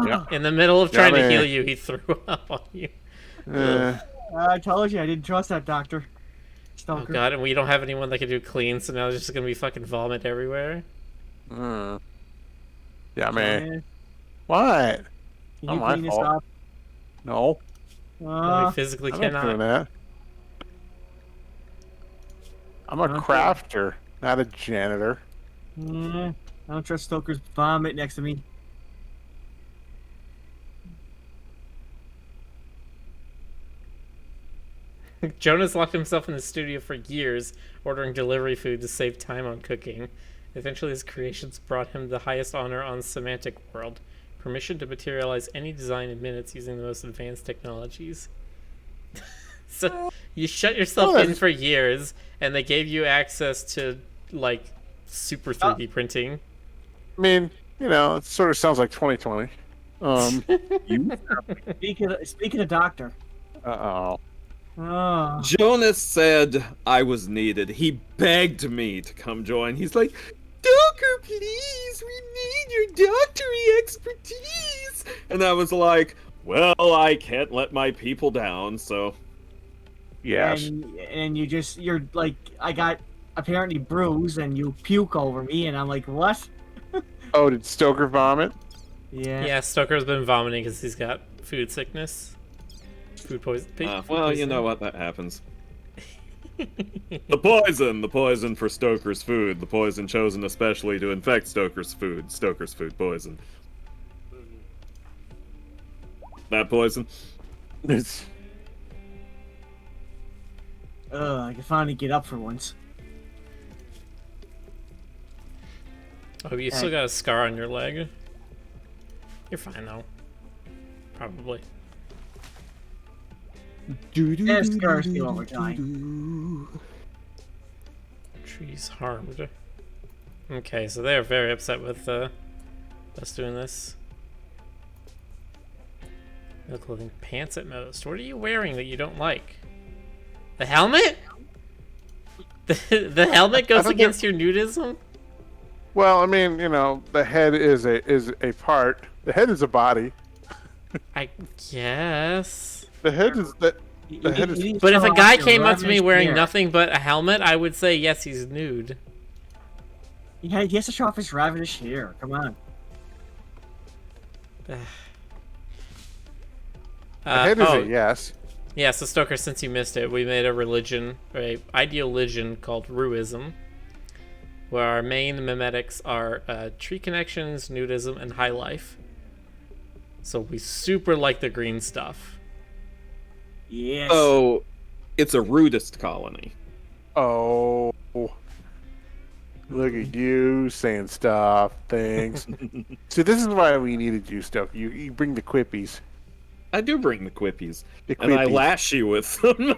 Yeah. In the middle of trying to man. heal you, he threw up on you. I told you I didn't trust that doctor. Oh Stoker. god, and we don't have anyone that can do clean, so now there's just gonna be fucking vomit everywhere. Yeah, man. Man, What? can Not you my clean this fault. up? No, No, we physically I'm not doing cannot. that. I'm a Okay. crafter, not a janitor. I don't trust Stoker's vomit next to me. Jonas locked himself in the studio for years, ordering delivery food to save time on cooking. Eventually, his creations brought him the highest honor on Semantic World: permission to materialize any design in minutes using the most advanced technologies. So you shut yourself in for years, and they gave you access to like super 3D printing. I mean, you know, it sort of sounds like 2020. Speaking of doctor. Uh-oh. Oh. Jonas said I was needed. He begged me to come join. He's like, Stoker, please, we need your doctory expertise. And I was like, well, I can't let my people down, so. Yes. And you're like, I got apparently bruised and you puke over me, and I'm like, what? Oh, did Stoker vomit? Yeah. Yeah, Stoker's been vomiting because he's got food sickness. Food poison. Well, you know what, that happens. The poison for Stoker's food. The poison chosen especially to infect Stoker's food poison. That poison? It's... I can finally get up for once. Oh, you still got a scar on your leg. You're fine though. Probably. Yeah, scars feel over time. Trees harmed. Okay, so they're very upset with us doing this. No clothing, pants at most. What are you wearing that you don't like? The helmet? The helmet goes against your nudism? Well, I mean, you know, the head is a part. The head is a body. I guess. The head is that. The head is. But if a guy came up to me wearing nothing but a helmet, I would say yes, he's nude. Yeah, he has to show off his ravenous hair. Come on. The head is a yes. Yeah, so Stoker, since you missed it, we made a religion, or a ideologion called Rooism, where our main memetics are tree connections, nudism, and high life. So we super like the green stuff. Yes. Oh, it's a rudist colony. Oh. Look at you saying stuff, things. See, this is why we needed you, Stoker. You bring the quippies. I do bring the quippies. The And I quippies. lash you with them.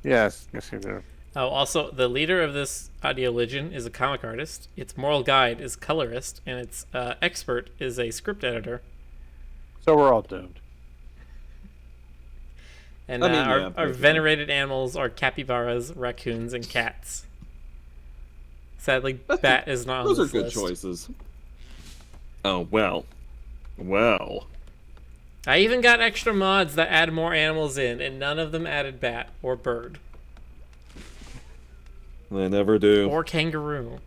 Yes, yes, you do. Oh, also, the leader of this ideologion is a comic artist. Its moral guide is colorist, and its expert is a script editor. So we're all doomed. And I mean, yeah, our basically. venerated animals are capybaras, raccoons, and cats. Sadly, bat is not on Those are this good list. choices. Oh, well. Well. I even got extra mods that add more animals in, and none of them added bat or bird They never do. or kangaroo.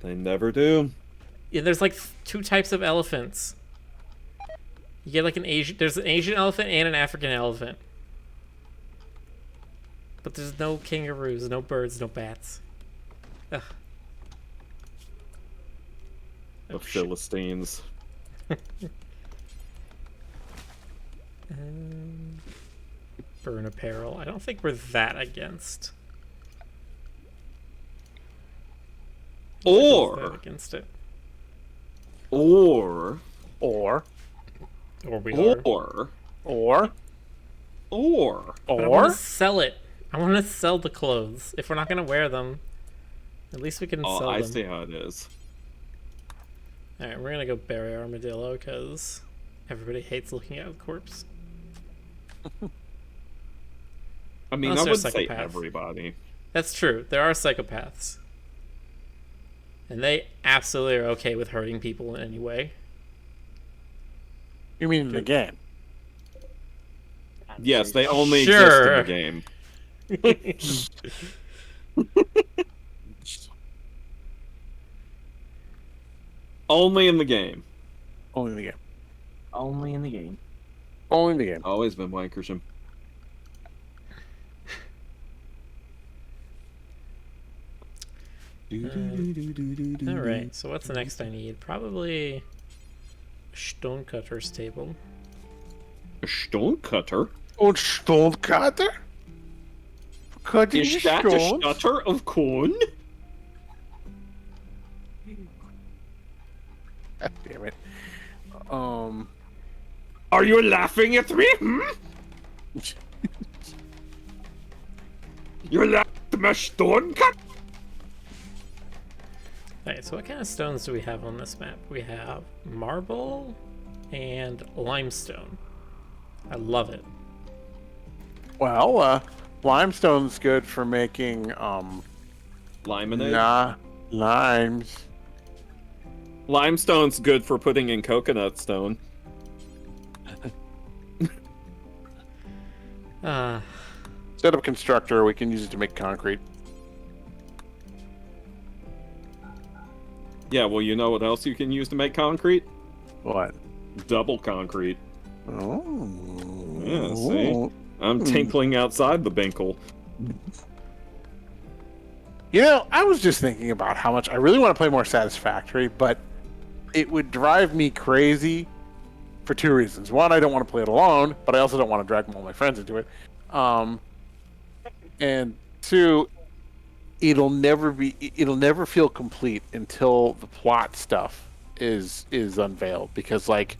They never do. Yeah, there's like 2 types of elephants. You get like there's an Asian elephant and an African elephant. But there's no kangaroos, no birds, no bats. Ugh. The Philistines. Burn apparel. I don't think we're that against. Or Against it. Or We are. Or But I want to sell it. I want to sell the clothes. If we're not going to wear them, at least we can sell them. I see how it is. Alright, we're going to go bury Armadillo because everybody hates looking at a corpse. I mean, Unless I they're would say psychopaths. everybody. That's true. There are psychopaths. And they absolutely are okay with hurting people in any way. you mean in the game? Yes, they only Sure. exist in the game. Only in the game. Only in the game. Only in the game. Only in the game. Always been Wankersham. Alright, so what's the next I need? Probably a stonecutter's table. A stonecutter? Oh, stone cutter? Cutting Is that a stutter of corn? God damn it. Are you laughing at me? You're laughing at my stone cut? Alright, so what kind of stones do we have on this map? We have marble and limestone. I love it. Well, limestone's good for making Limonade? limes. Limestone's good for putting in coconut stone. Set up a constructor, we can use it to make concrete. Yeah, well, you know what else you can use to make concrete? What? Double concrete. Oh. Yeah, see? I'm tinkling outside the binkle. You know, I was just thinking about how much I really want to play more Satisfactory, but it would drive me crazy for 2 reasons. One, I don't want to play it alone, but I also don't want to drag all my friends into it. And 2, it'll never feel complete until the plot stuff is unveiled, because like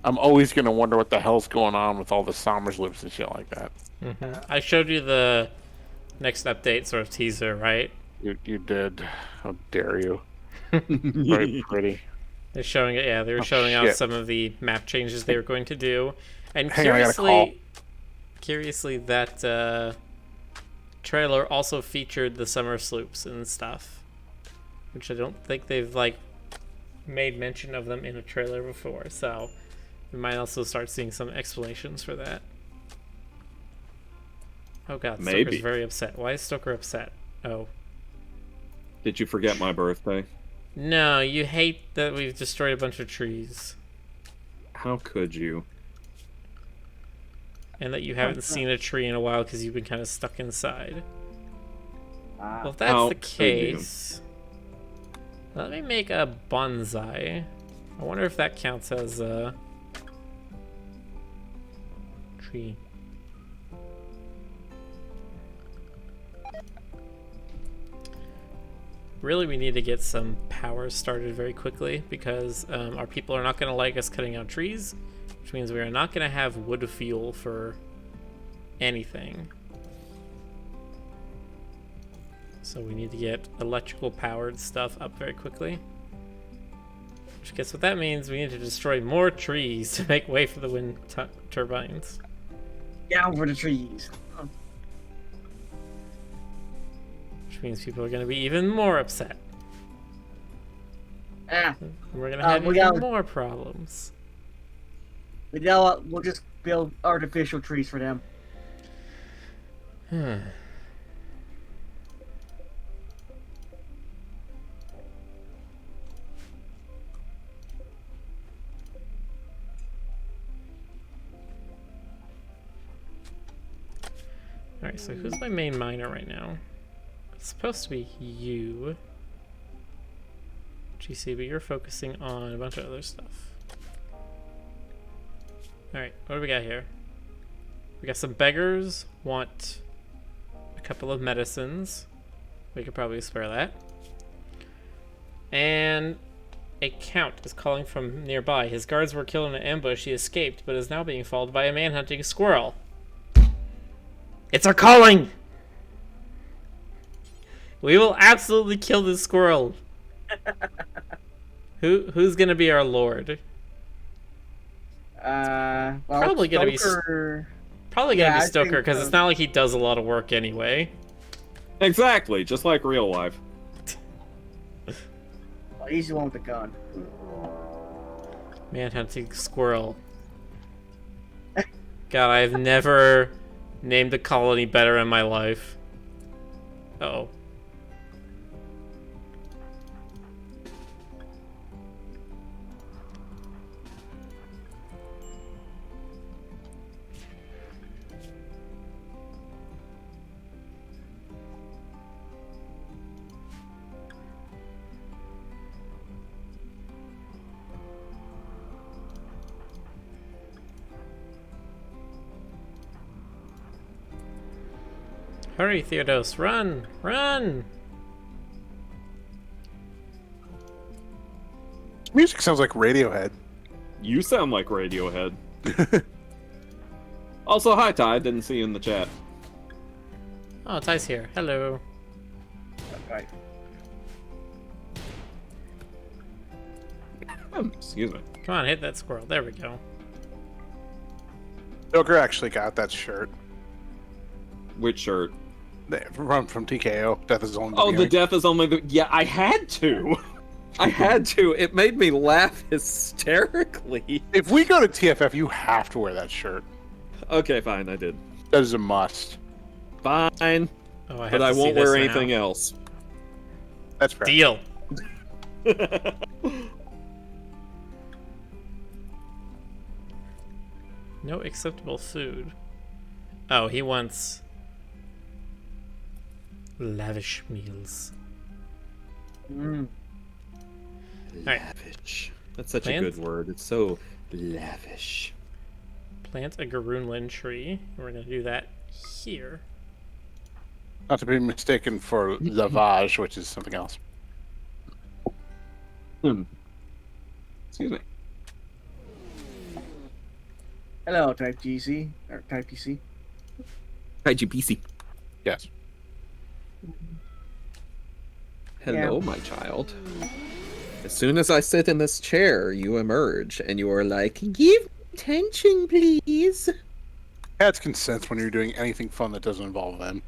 I'm always gonna wonder what the hell's going on with all the Sommers loops and shit like that. I showed you the next update sort of teaser, right? You did. How dare you? Very pretty. They're showing it. Yeah, they were showing off some of the map changes they were going to do, and Hang on, I got a call. curiously, that trailer also featured the summer sloops and stuff, which I don't think they've like made mention of them in a trailer before. So we might also start seeing some explanations for that. Oh god, Maybe. Stoker's very upset. Why is Stoker upset? Oh. Did you forget my birthday? No, you hate that we've destroyed a bunch of trees. How could you? And that you haven't seen a tree in a while because you've been kind of stuck inside. Ah. Well, if that's How the could you? case, let me make a bonsai. I wonder if that counts as a tree. Really, we need to get some power started very quickly because our people are not going to like us cutting out trees, which means we are not going to have wood fuel for anything. So we need to get electrical powered stuff up very quickly. Which guess what that means? We need to destroy more trees to make way for the wind turbines. Down for the trees. Which means people are going to be even more upset. Ah. And we're going to have we even got- more problems. You know what? We'll just build artificial trees for them. Alright, so who's my main miner right now? It's supposed to be you. GC, but you're focusing on a bunch of other stuff. Alright, what do we got here? We got some beggars, want a couple of medicines. We could probably spare that. And a count is calling from nearby. His guards were killed in an ambush. He escaped, but is now being followed by a man-hunting squirrel. It's our calling! We will absolutely kill this squirrel. Who's gonna be our lord? Well, Probably gonna be Stoker... Probably Yeah, gonna I be Stoker think because so. it's not like he does a lot of work anyway. Exactly, just like real life. Well, he's the one with the gun. Man-hunting squirrel. God, I've never named a colony better in my life. Uh-oh. Hurry, Theodos, run! Run! Music sounds like Radiohead. You sound like Radiohead. Also, hi Ty, didn't see you in the chat. Oh, Ty's here. Hello. Right. Excuse me. Come on, hit that squirrel. There we go. Joker actually got that shirt. Which shirt? From TKO. Death is only. Oh, the death is only the... Yeah, I had to. I had to. It made me laugh hysterically. If we go to TFF, you have to wear that shirt. Okay, fine, I did. That is a must. Fine. Oh, I have But to I see won't this wear now. anything else. That's fair. Deal. No acceptable food. Oh, he wants lavish meals. Mm. Alright. Lavish. That's such Plans? a good word. It's so lavish. Plant a Garunlin tree. We're gonna do that here. Not to be mistaken for lavage, which is something else. Excuse me. Hello, Type GC. Or Type PC. Hi, GPC. Yes. Hello, my child. As soon as I sit in this chair, you emerge, and you are like, give attention, please. Cats can sense when you're doing anything fun that doesn't involve them.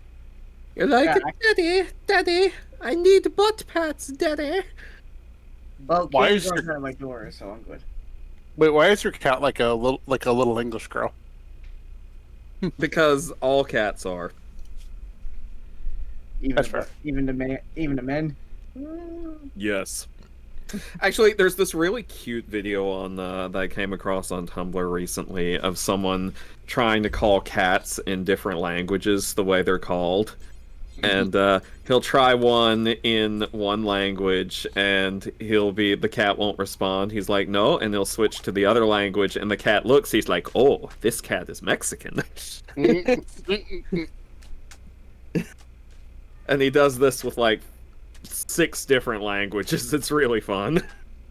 You're like, Yeah, Daddy, I need butt pats, Daddy. Well, Why Why is is your- at my door, so I'm good. Wait, why is your cat like a little English girl? Because all cats are. Even That's the, fair. even the men. Yes. Actually, there's this really cute video on that I came across on Tumblr recently of someone trying to call cats in different languages the way they're called. And he'll try one in one language, and the cat won't respond. He's like, no, and he'll switch to the other language, and the cat looks, he's like, oh, this cat is Mexican. And he does this with like 6 different languages. It's really fun.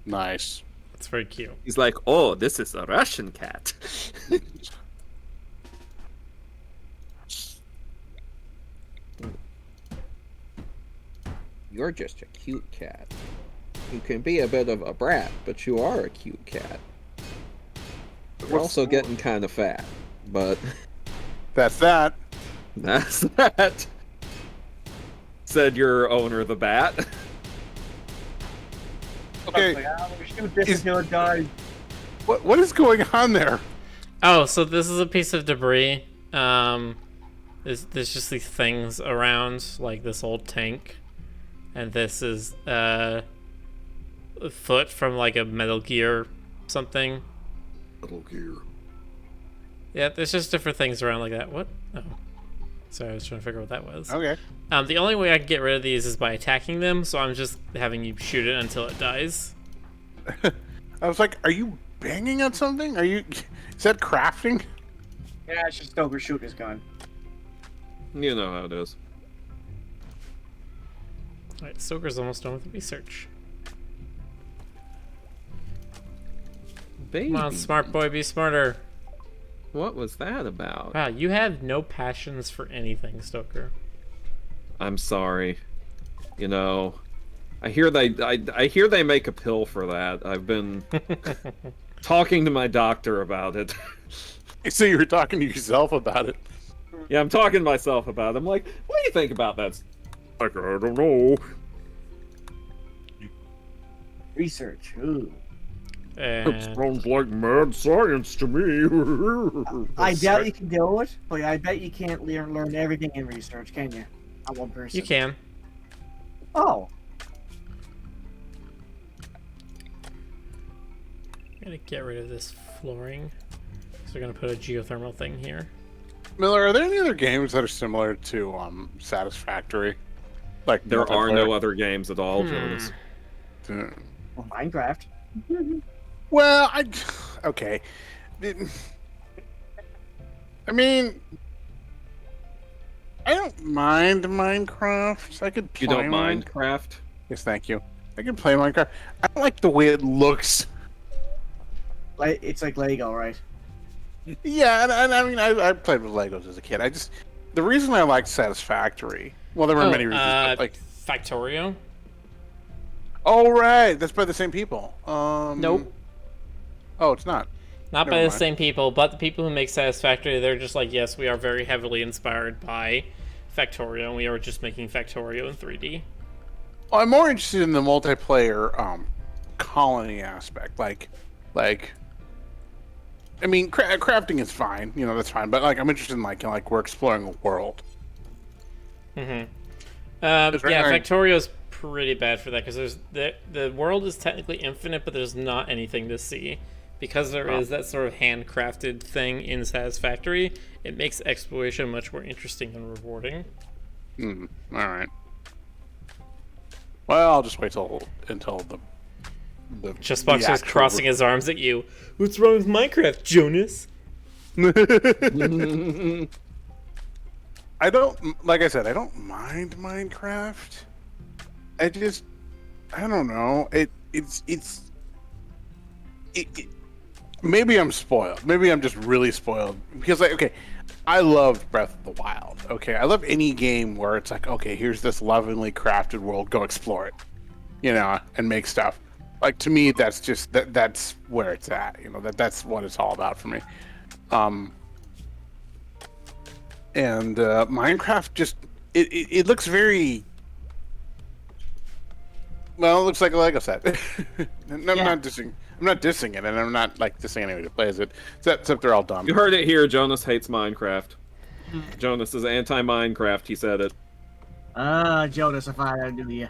Nice. It's very cute. He's like, oh, this is a Russian cat. You're just a cute cat. You can be a bit of a brat, but you are a cute cat. You're also getting kind of fat, but That's that. that's that. Said your owner, the bat. Okay, Like, shoot this Is- until it dies. what is going on there? Oh, so this is a piece of debris. There's just these things around, like this old tank, and this is a foot from like a Metal Gear something. Metal Gear. Yeah, there's just different things around like that. What? Oh, sorry, I was trying to figure out what that was. Okay. The only way I can get rid of these is by attacking them, so I'm just having you shoot it until it dies. I was like, are you banging on something? Are you? Is that crafting? Yeah, it's just Stoker shooting his gun. You know how it is. Alright, Stoker's almost done with the research. Baby. Come on, smart boy, be smarter. What was that about? Wow, you have no passions for anything, Stoker. I'm sorry. You know, I hear they make a pill for that. I've been talking to my doctor about it. So you were talking to yourself about it. Yeah, I'm talking to myself about it. I'm like, what do you think about that? Like, I don't know. Research. Ooh. And Sounds like mad science to me. I doubt you can do it, but I bet you can't learn everything in research, can you? Not one person. you can. Oh. I'm gonna get rid of this flooring. So we're gonna put a geothermal thing here. Miller, are there any other games that are similar to Satisfactory? Like There are no multiplayer? other games at all, Jonas. Uh, Well, Minecraft. Well, okay. I mean, I don't mind Minecraft. I could play You don't mind Minecraft. craft? Yes, thank you. I can play Minecraft. I don't like the way it looks. Like it's like Lego, right? Yeah, and I mean, I played with Legos as a kid. The reason I liked Satisfactory, well, there were many reasons, but like, Factorio? oh right, that's by the same people. Nope. Oh, it's not. Not by Never the mind. same people, but the people who make Satisfactory, they're just like, yes, we are very heavily inspired by Factorio, and we are just making Factorio in 3D. Well, I'm more interested in the multiplayer colony aspect. Like, I mean, crafting is fine, you know, that's fine. But like, I'm interested in like we're exploring a world. Mm-hmm. Is there Yeah, any- Factorio's pretty bad for that because the world is technically infinite, but there's not anything to see. Because there is that sort of handcrafted thing in Satisfactory, it makes exploration much more interesting and rewarding. All right. Well, I'll just wait until the Chessboxer's the actual- crossing his arms at you. What's wrong with Minecraft, Jonas? I don't, like I said, I don't mind Minecraft. I don't know. Maybe I'm spoiled. Maybe I'm just really spoiled because, like, okay, I loved Breath of the Wild. Okay, I love any game where it's like, okay, here's this lovingly crafted world, go explore it, you know, and make stuff. Like, to me, that's just that's where it's at. You know, that's what it's all about for me. And Minecraft just it looks very well. It looks like a Lego set. I'm not dissing it, and I'm not like dissing anybody who plays it. Except they're all dumb. You heard it here. Jonas hates Minecraft. Jonas is anti-Minecraft. He said it. Jonas, if I knew you.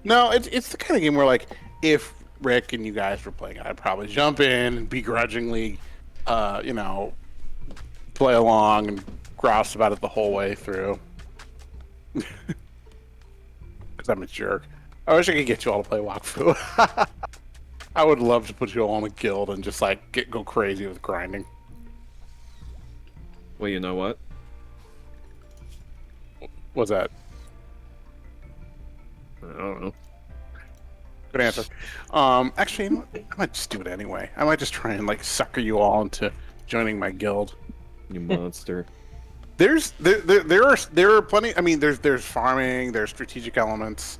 No, it's the kind of game where, like, if Rick and you guys were playing, I'd probably jump in and begrudgingly, you know, play along and grouse about it the whole way through. Because I'm a jerk. I wish I could get you all to play Wakfu. I would love to put you all in a guild and just like go crazy with grinding. Well, you know what? What's that? I don't know. Good answer. Actually, you know what? I might just do it anyway. I might just try and like sucker you all into joining my guild. You monster. There are plenty. I mean, there's farming, there's strategic elements,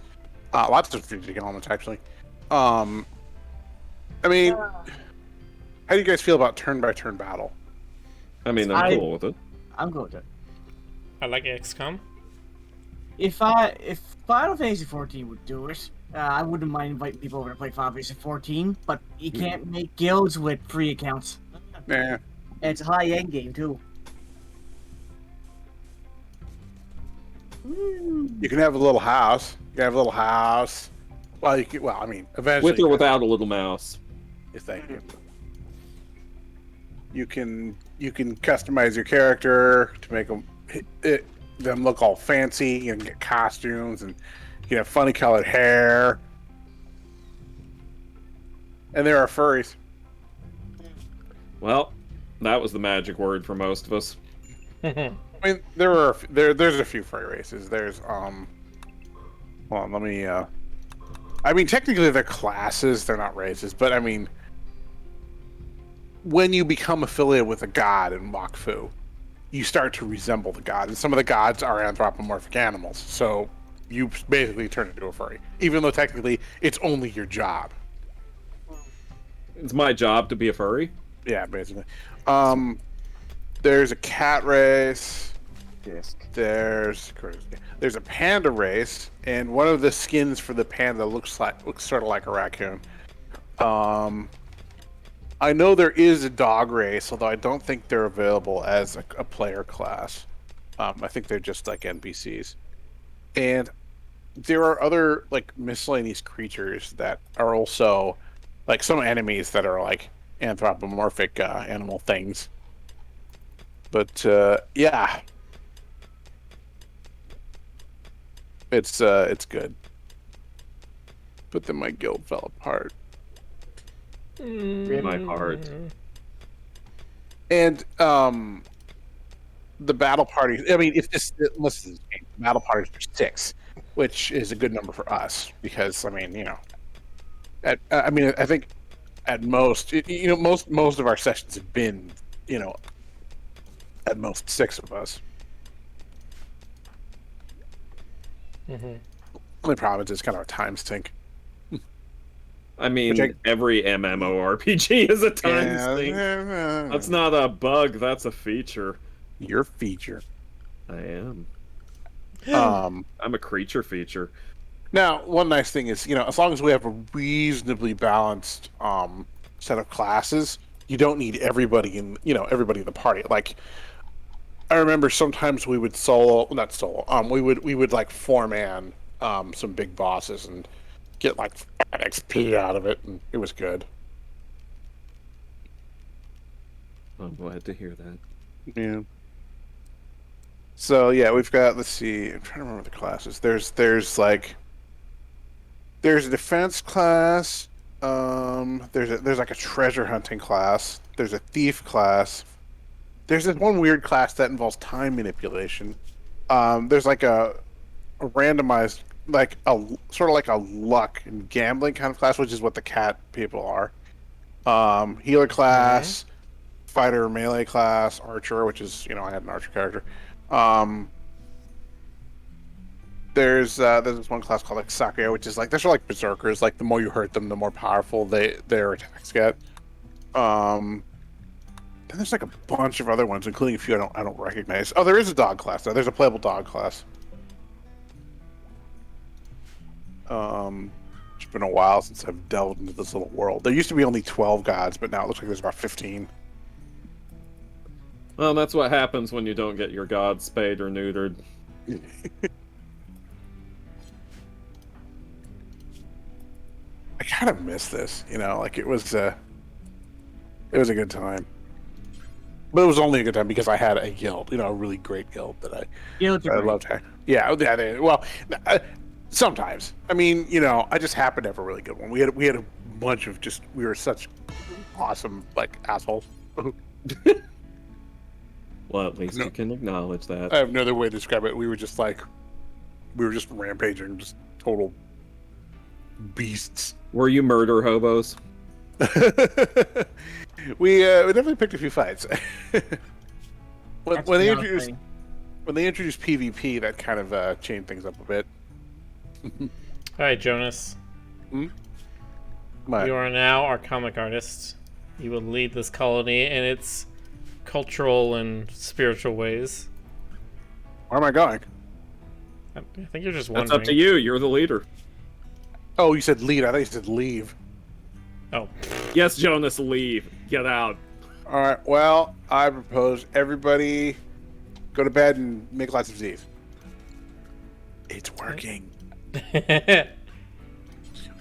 lots of strategic elements actually. I mean, how do you guys feel about turn-by-turn battle? I mean, I'm cool with it. I'm good with it. I like XCOM. If Final Fantasy 14 would do it, I wouldn't mind inviting people over to play Final Fantasy 14, but you can't make guilds with free accounts. Nah. And it's a high-end game, too. You can have a little house. You can have a little house. Well, you can, well, I mean, eventually. With or without a little mouse. Thank you. You can customize your character to make them look all fancy. You can get costumes and you can have funny colored hair. And there are furries. Well, that was the magic word for most of us. I mean, there's a few furry races. There's hold on, let me I mean, technically they're classes, they're not races, but I mean, when you become affiliated with a god in Wakfu, you start to resemble the god, and some of the gods are anthropomorphic animals. So you basically turn into a furry, even though technically it's only your job. It's my job to be a furry. Yeah, basically. There's a cat race. There's a panda race, and one of the skins for the panda looks sort of like a raccoon. I know there is a dog race, although I don't think they're available as a player class. I think they're just like NPCs. And there are other like miscellaneous creatures that are also like some enemies that are like anthropomorphic animal things. But yeah, it's good. But then my guild fell apart. My heart. And the battle parties. I mean, if this listen, battle parties are 6, which is a good number for us because I mean, you know, I think at most, you know, most of our sessions have been, you know, at most 6 of us. Mm-hmm. Only problem is it's kind of a time sink. I mean, every MMORPG is a time sink. Yeah, That's not a bug, that's a feature. your feature. I am. Um, I'm a creature feature. Now, one nice thing is, you know, as long as we have a reasonably balanced set of classes, you don't need everybody in the party. Like, I remember sometimes we would not solo. We would like 4-man some big bosses and get like XP out of it, and it was good. I'm glad to hear that. Yeah. So yeah, we've got. Let's see. I'm trying to remember the classes. There's a defense class. There's like a treasure hunting class. There's a thief class. There's this one weird class that involves time manipulation. There's like a randomized, like a sort of like a luck and gambling kind of class, which is what the cat people are. Healer class, fighter melee class, archer, which is, you know, I had an archer character. There's this one class called like Sakuya, which is like, they're sort of like berserkers. Like the more you hurt them, the more powerful their attacks get. Then there's like a bunch of other ones, including a few I don't recognize. Oh, there is a dog class though. There's a playable dog class. It's been a while since I've delved into this little world. There used to be only 12 gods, but now it looks like there's about 15. Well, that's what happens when you don't get your god spayed or neutered. I kind of miss this, you know, like it was a good time. But it was only a good time because I had a guild, you know, a really great guild that I loved. Yeah, well, sometimes. I mean, you know, I just happened to have a really good one. We had a bunch of we were such awesome like assholes. Well, at least you can acknowledge that. I have no other way to describe it. We were just rampaging, just total beasts. Were you murder hobos? We definitely picked a few fights. when they introduced PvP, that kind of changed things up a bit. All right, Jonas. You are now our comic artist. You will lead this colony in its cultural and spiritual ways. Where am I going? I think you're just That's wondering. up to you. You're the leader. Oh, you said lead. I thought you said leave. Oh, Yes, Jonas, leave. Get out. All right. Well, I propose everybody go to bed and make lots of Z's. It's working.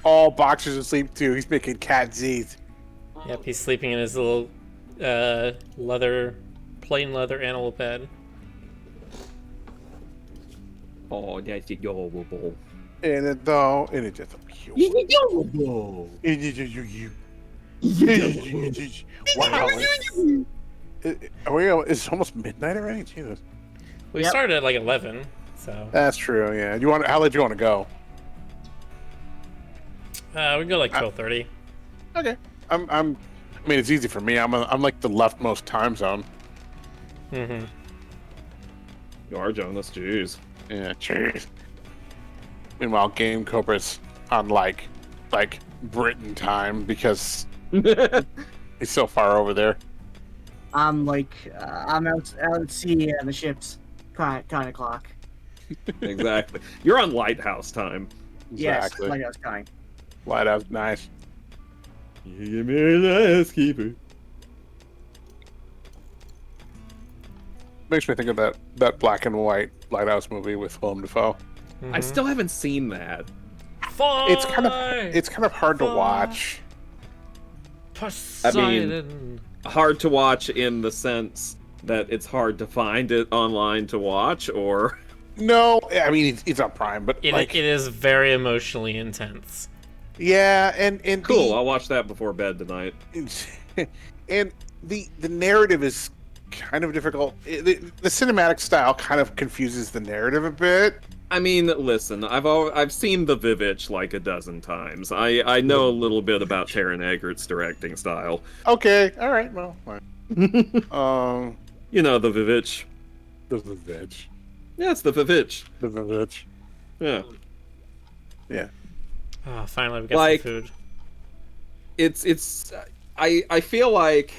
All boxers asleep too. He's making cat Z's. yep, he's sleeping in his little plain leather animal bed. Oh, that's adorable. And it though, and it just cute. Adorable. Wow. It's almost midnight already. Jesus. We Yep. started at like 11, so That's true. Yeah. Do you want? How late do you want to go? we can go like 12:30. Okay. I mean, it's easy for me. I'm like the leftmost time zone. Mm-hmm. You are Jonas, jeez. Yeah. Cheers. Meanwhile, Game Cobra's on like Britain time because he's so far over there. I'm like, I'm out at sea and the ship's kind of clock. Exactly. You're on lighthouse time. Exactly. Yes, like I was kind. Lighthouse, nice. You give me a nice keeper. Makes me think of that black and white Lighthouse movie with Willem Dafoe. I still haven't seen that. It's kind of hard to watch. Poseidon. Hard to watch in the sense that it's hard to find it online to watch, or No, I mean it's on Prime, but It is very emotionally intense. yeah, and cool. I'll watch that before bed tonight. and the narrative is kind of difficult. The cinematic style kind of confuses the narrative a bit. I mean, listen, I've seen The Vivitch like a dozen times. I know a little bit about Taron Egert's directing style. Okay, all right, well, fine. You know The Vivitch. The veg, Yeah, it's The Vivitch. the veg. Yeah. Yeah. Oh, finally we got Like- some food. It's I feel like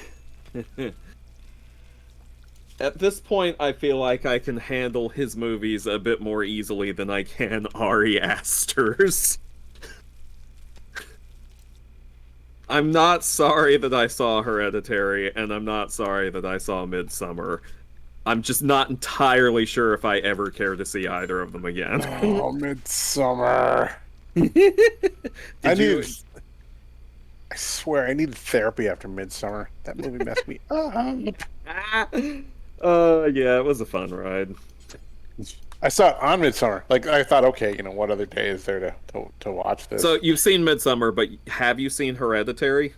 at this point I feel like I can handle his movies a bit more easily than I can Ari Aster's. I'm not sorry that I saw Hereditary, and I'm not sorry that I saw Midsummer. I'm just not entirely sure if I ever care to see either of them again. Oh, Midsummer. Did I swear, I needed therapy after Midsummer. That movie messed me up. Yeah, it was a fun ride. I saw it on Midsummer. Like, I thought, okay, what other day is there to watch this? So you've seen Midsummer, but have you seen Hereditary?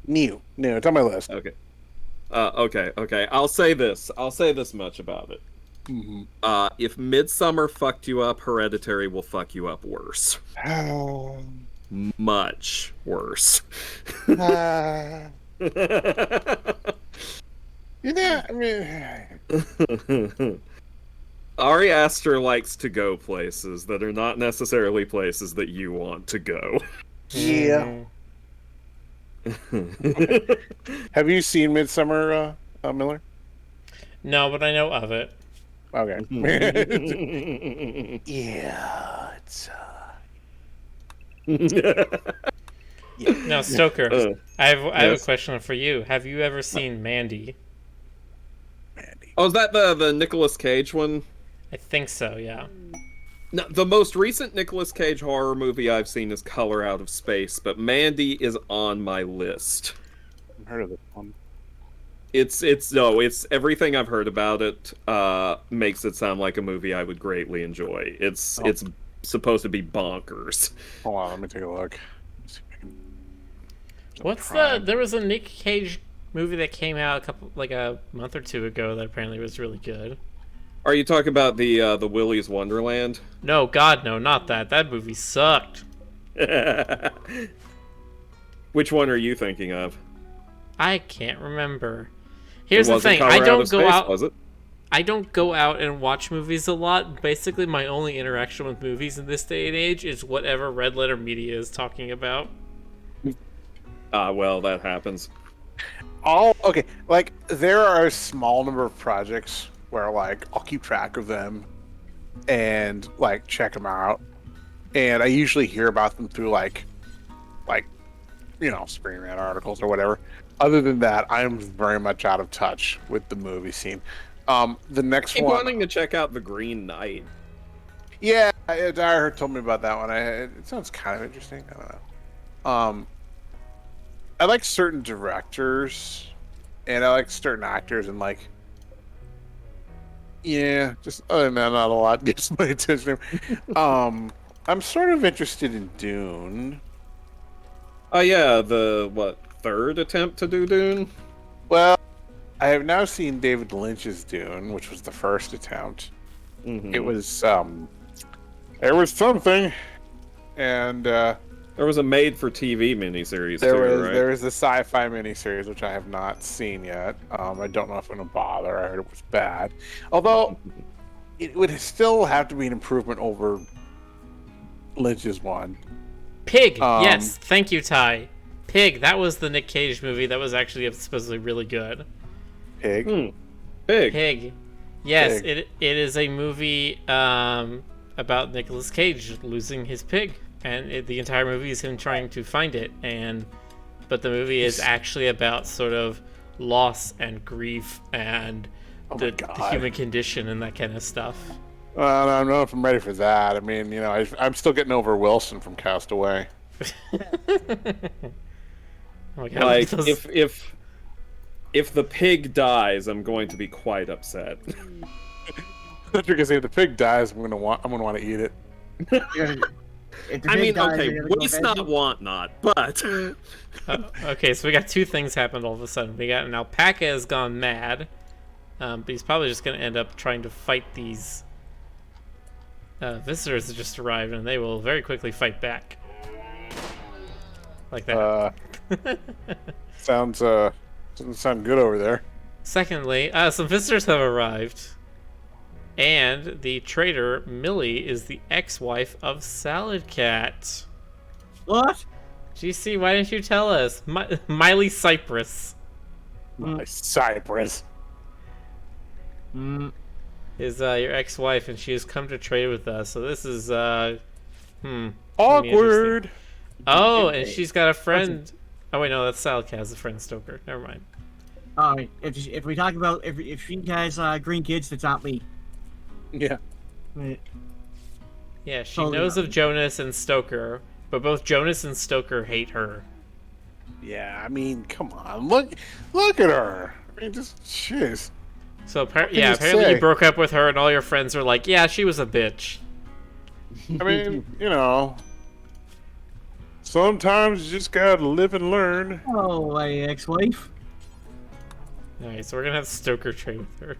New. It's on my list. Okay. Okay. I'll say this much about it. Mm-hmm. If Midsummer fucked you up, Hereditary will fuck you up worse. Much worse. I mean... Ari Aster likes to go places that are not necessarily places that you want to go. Yeah. Have you seen Midsummer, Miller? No, but I know of it. Okay. Yeah, it's Now, Stoker, I have a yes. question for you. Have you ever seen Mandy? Mandy. Oh, is that the Nicolas Cage one? I think so, yeah. No, the most recent Nicolas Cage horror movie I've seen is Color Out of Space, but Mandy is on my list. I've heard of this one. It's everything I've heard about it makes it sound like a movie I would greatly enjoy. It's supposed to be bonkers. Hold on, let me take a look. Let's see if I can... What's Prime. there was a Nick Cage movie that came out a month or two ago that apparently was really good. Are you talking about the Willy's Wonderland? No, God, no, not that. That movie sucked. Which one are you thinking of? I can't remember. Here's It the wasn't thing: Color I Out don't of go Space, out. Was it? I don't go out and watch movies a lot. Basically, my only interaction with movies in this day and age is whatever Red Letter Media is talking about. Well, that happens. Okay, like, there are a small number of projects where, like, I'll keep track of them and, like, check them out. and I usually hear about them through like Screen Rant articles or whatever. Other than that, I'm very much out of touch with the movie scene. The next Keep one, wanting to check out The Green Knight. yeah, Dyer told me about that one. It sounds kind of interesting. I don't know. I like certain directors, and I like certain actors, and like, yeah, just other than that, not a lot gets my attention. I'm sort of interested in Dune. Oh yeah, the third attempt to do Dune? Well, I have now seen David Lynch's Dune, which was the first attempt. Mm-hmm. It was there was something, and There was a made-for-TV miniseries there too, was right? there was the sci-fi miniseries, which I have not seen yet. I don't know if I'm gonna bother. I heard it was bad, although it would still have to be an improvement over Lynch's one. Pig. Yes, thank you, Ty. Pig. That was the Nick Cage movie that was actually supposedly really good. Pig. Big. Pig. Yes, Pig. it is a movie about Nicolas Cage losing his pig, and the entire movie is him trying to find it. But the movie is actually about sort of loss and grief and the human condition and that kind of stuff. I don't know if I'm ready for that. I mean, I'm still getting over Wilson from Castaway. Oh my God, Like those- if the pig dies, I'm going to be quite upset. If you're gonna say the pig dies, I'm gonna want to eat it. If the I pig mean, dies, okay, you're gonna go waste veggie? not, want not, but okay, so we got two things happened all of a sudden. We got an alpaca has gone mad, but he's probably just going to end up trying to fight these visitors that just arrived, and they will very quickly fight back. Like that. Doesn't sound good over there. Secondly, some visitors have arrived, and the traitor, Millie, is the ex-wife of Salad Cat. What? GC, why didn't you tell us? Miley Cypress Cypress. is your ex-wife, and she has come to trade with us. So this is Awkward. Oh, and she's got a friend. Oh wait, no, that's Salad Cat. That's a friend Stoker. Never mind. All right. If we talk about if she has green kids, that's not me. Yeah. Yeah, she Totally knows not. of Jonas and Stoker, but both Jonas and Stoker hate her. Yeah. I mean, come on. Look at her. I mean, just jeez. So can you apparently say? you broke up with her, and all your friends were like, "Yeah, she was a bitch." I mean, sometimes you just gotta live and learn. Oh, my ex-wife. All right, so we're gonna have Stoker trade with her.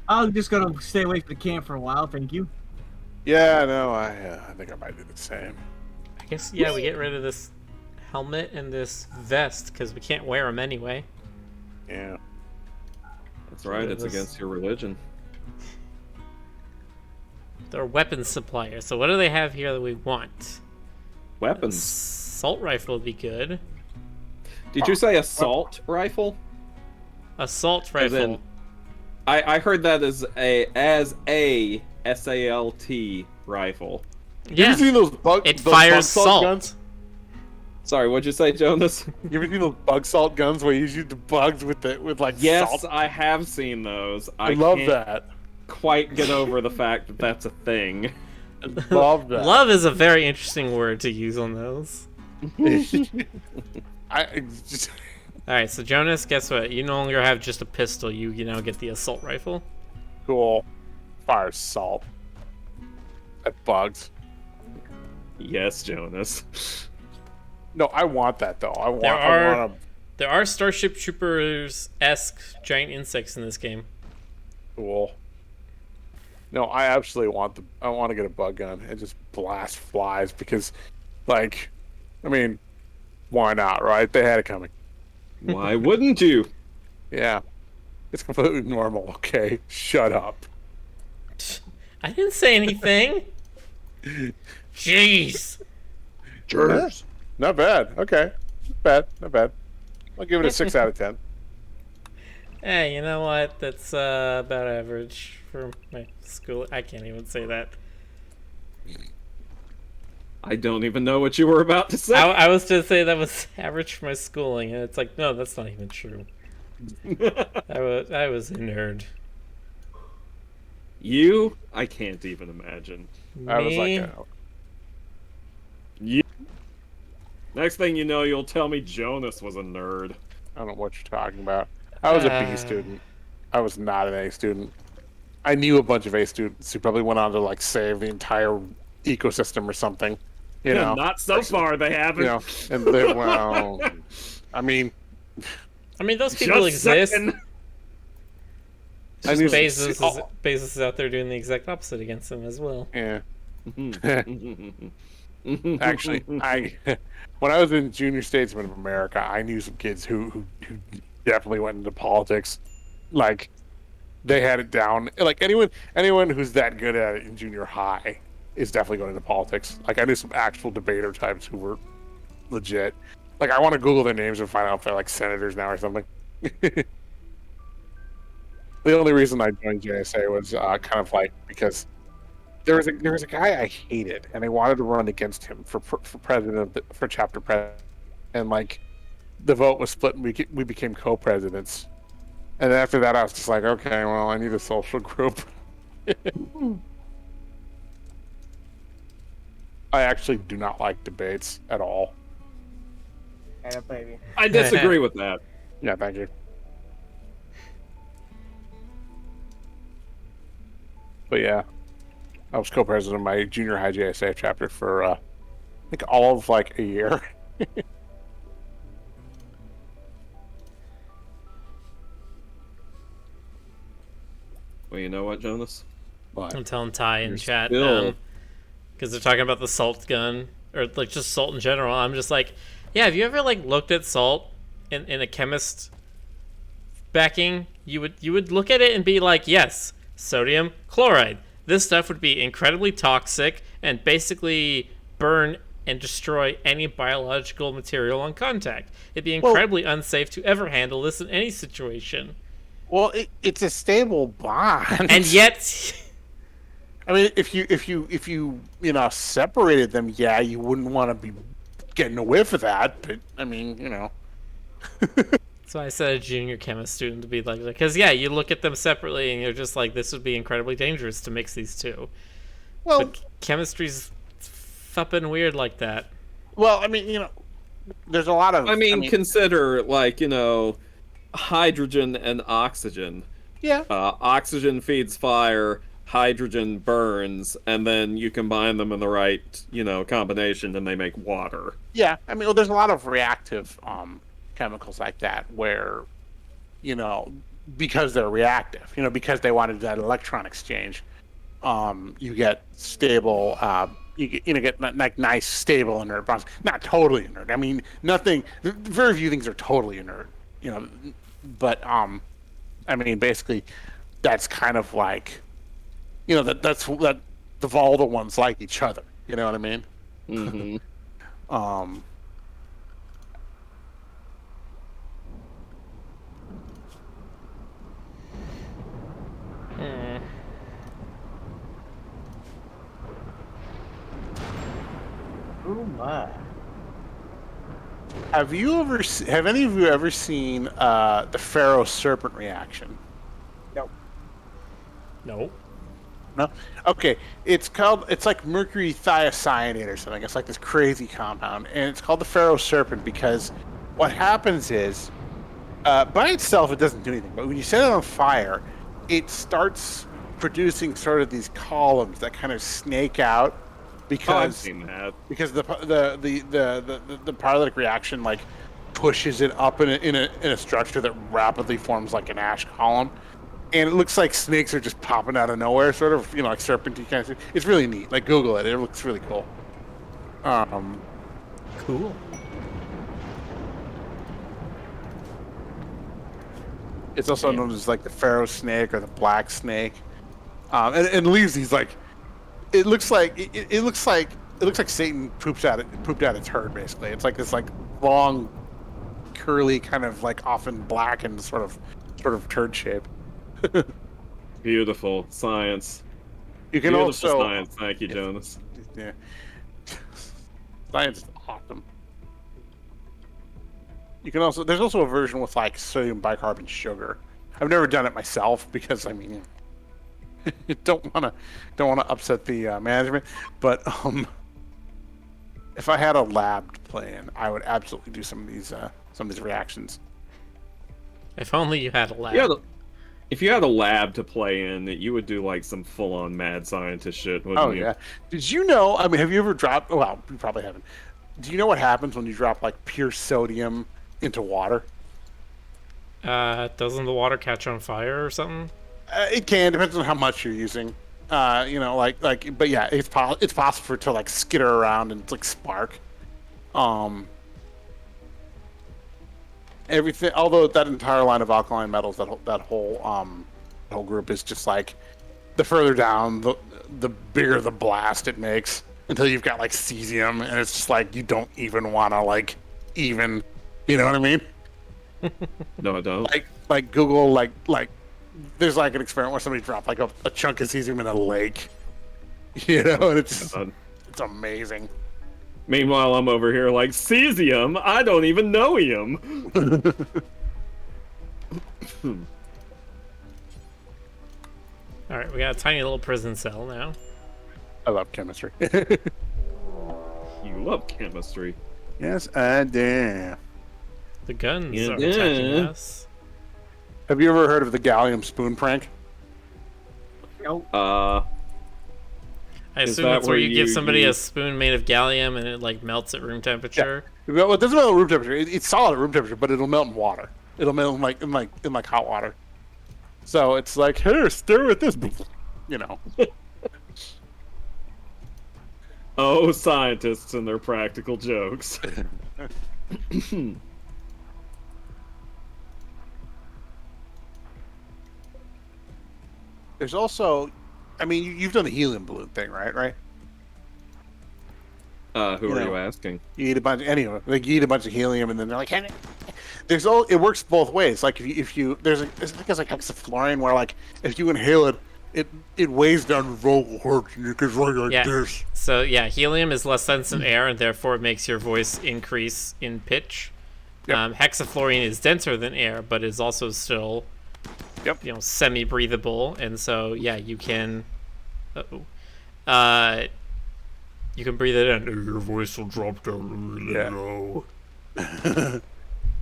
I'm just gonna stay away from the camp for a while. Thank you. Yeah, no, I think I might do the same. I guess we get rid of this helmet and this vest because we can't wear them anyway. Yeah. that's right. It's against your religion. They're weapons suppliers. So what do they have here that we want? Weapons. Assault rifle would be good. Did you say assault rifle? Assault As in- rifle. I heard that as a SALT rifle. You Yeah. ever seen those It those fires bug salt salt. guns? Sorry, what'd you say, Jonas? You ever seen those bug salt guns where you shoot the bugs with like Yes, salt? I have seen those. I love can't that. quite get over the fact that that's a thing. Love that. Love is a very interesting word to use on those. I just All right, so Jonas, guess what? You no longer have just a pistol. You now get the assault rifle. cool. Fire salt at bugs. Yes, Jonas. No, I want that though. I There want. are- I want There are Starship Troopers-esque giant insects in this game. a cool. No, I absolutely want I want to get a bug gun and just blast flies because, like, I mean, why not? Right? They had it coming. Why wouldn't you? Yeah, it's completely normal. Okay, shut up. I didn't say anything. Jeez. Cheers. Not bad. Okay, not bad. Not bad. I'll give it a 6 out of 10. Hey, you know what? That's about average for my school. I can't even say that. I don't even know what you were about to say. I was to say that was average for my schooling, and it's like, no, that's not even true. I was a nerd. You? I can't even imagine. I was like, Me? You. Next thing you know, you'll tell me Jonas was a nerd. I don't know what you're talking about. I was a B student. I was not an A student. I knew a bunch of A students who probably went on to like save the entire ecosystem or something. You know, Not so far, they haven't. you know, and they, well, I mean, those people Just exist. saying. I knew some- Bezos is out there doing the exact opposite against them as well. yeah. Actually, when I was in Junior Statesman of America, I knew some kids who definitely went into politics. Like, they had it down. Like anyone who's that good at it in junior high is definitely going into politics. Like, I knew some actual debater types who were legit. Like, I want to Google their names and find out if they're like senators now or something. The only reason I joined JSA was kind of like because there was a guy I hated, and I wanted to run against him for president of for chapter president, and like the vote was split, and we became co-presidents. And then after that, I was just like, okay, well, I need a social group. I actually do not like debates at all. I don't blame you. I disagree with that. Yeah, thank you. But yeah, I was co-president of my junior high JSA chapter for I think all of like a year. Well, you know what, Jonas? But I'm telling Ty in You're chat still- because they're talking about the salt gun or like just salt in general. I'm just like, yeah. Have you ever like looked at salt in a chemist backing? You would look at it and be like, yes, sodium chloride. This stuff would be incredibly toxic and basically burn and destroy any biological material on contact. It'd be incredibly unsafe to ever handle this in any situation. well, it's a stable bond, And yet, I mean, if you separated them, yeah, you wouldn't want to be getting a whiff of that. But I mean, so I said a junior chemist student to be like, because yeah, you look at them separately and you're just like, this would be incredibly dangerous to mix these two. well, But chemistry's fucking weird like that. well, I mean, there's a lot of. I mean, consider, like, hydrogen and oxygen. yeah, Oxygen feeds fire, hydrogen burns, and then you combine them in the right, combination and they make water. yeah. I mean, well, there's a lot of reactive chemicals like that where, because they're reactive, because they wanted that electron exchange, you get stable, get like nice stable inert bonds. Not totally inert. I mean, nothing. Very few things are totally inert, but I mean, basically, that's kind of like, that's the volatile ones like each other. You know what I mean? Mm-hmm. Ooh, my. Have any of you ever seen the Pharaoh serpent reaction? Nope. No. No? Okay. It's like mercury thiocyanate or something. It's like this crazy compound. And it's called the Pharaoh serpent because what happens is, by itself, it doesn't do anything. But when you set it on fire, it starts producing sort of these columns that kind of snake out I've because seen that. the pyrolytic reaction like pushes it up in a structure that rapidly forms like an ash column. And it looks like snakes are just popping out of nowhere, sort of, like serpentine kind of. It's really neat. Like, Google it. It looks really cool. Cool. It's also known as like the Pharaoh snake or the black snake. And leaves these like, it looks like Satan pooped out its herd. Basically, it's like this like long, curly kind of like often black and sort of turd shape. Beautiful science. You can Beautiful also science. Thank you, Jonas. Yeah. Science is awesome. You can also there's also a version with like sodium bicarbonate sugar. I've never done it myself because I mean, don't wanna upset the management. But if I had a lab to play in, I would absolutely do some of these reactions. If only you had a lab. Yeah, if you had a lab to play in, you would do like some full-on mad scientist shit, wouldn't Oh you? yeah. Did you know? I mean, have you ever dropped? Well, you probably haven't. Do you know what happens when you drop like pure sodium into water? Doesn't the water catch on fire or something? It can, depends on how much you're using. But yeah, it's possible for it to like skitter around and like spark. Everything, although that entire line of alkaline metals, that whole group is just like the further down, the bigger the blast it makes until you've got like cesium, and it's just like you don't even want to like even, you know what I mean? No, I don't. Like Google like there's like an experiment where somebody dropped like a chunk of cesium in a lake, you know, and it's amazing. Meanwhile, I'm over here like, cesium? I don't even know him. All right, we got a tiny little prison cell now. I love chemistry. You love chemistry. Yes, I do. The guns Yeah, are attacking yeah. us. Have you ever heard of the gallium spoon prank? Nope. I Is assume that that's where where you give you somebody a use- spoon made of gallium and it like melts at room temperature. Well, it doesn't melt at room temperature. It's solid at room temperature, but it'll melt in water. It'll melt in like hot water. So it's like, here, stir with this, you know. Oh, scientists and their practical jokes. There's also, I mean, you've done the helium balloon thing, right? Right? Who You are know. you asking? You eat a bunch, anyway. Like you eat a bunch of helium, and then they're like, hey. It works both ways. Like if you there's like hexafluorine where like if you inhale it, it weighs down your vocal cords and you can like Yeah. this. So yeah, helium is less dense than air, and therefore it makes your voice increase in pitch. Yep. Hexafluorine is denser than air, but is also still, Yep. semi-breathable, and so yeah, you can, you can breathe it in. and Your voice will drop down really Yeah. low.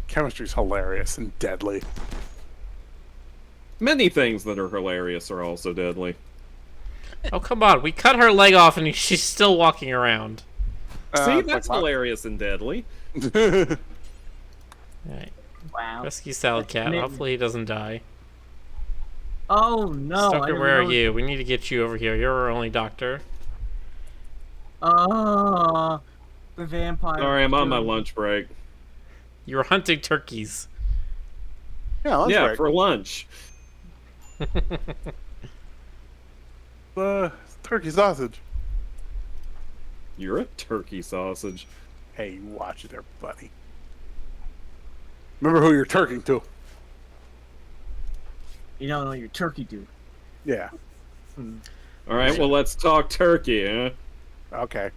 Chemistry's hilarious and deadly. Many things that are hilarious are also deadly. Oh come on, we cut her leg off, and she's still walking around. See, It's that's like, hilarious and deadly. All right, Wow. rescue Salad Cat. Maybe. Hopefully he doesn't die. Oh no! I Stoker, didn't where are know- you? We need to get you over here. You're our only doctor. The vampire. Sorry, I'm on my lunch break. You were hunting turkeys. Yeah, that's Yeah, right. for lunch. Turkey sausage. You're a turkey sausage. Hey, you watch it there, buddy. Remember who you're turking to. You don't know your turkey dude. Yeah. All right, well, let's talk turkey, huh? Okay.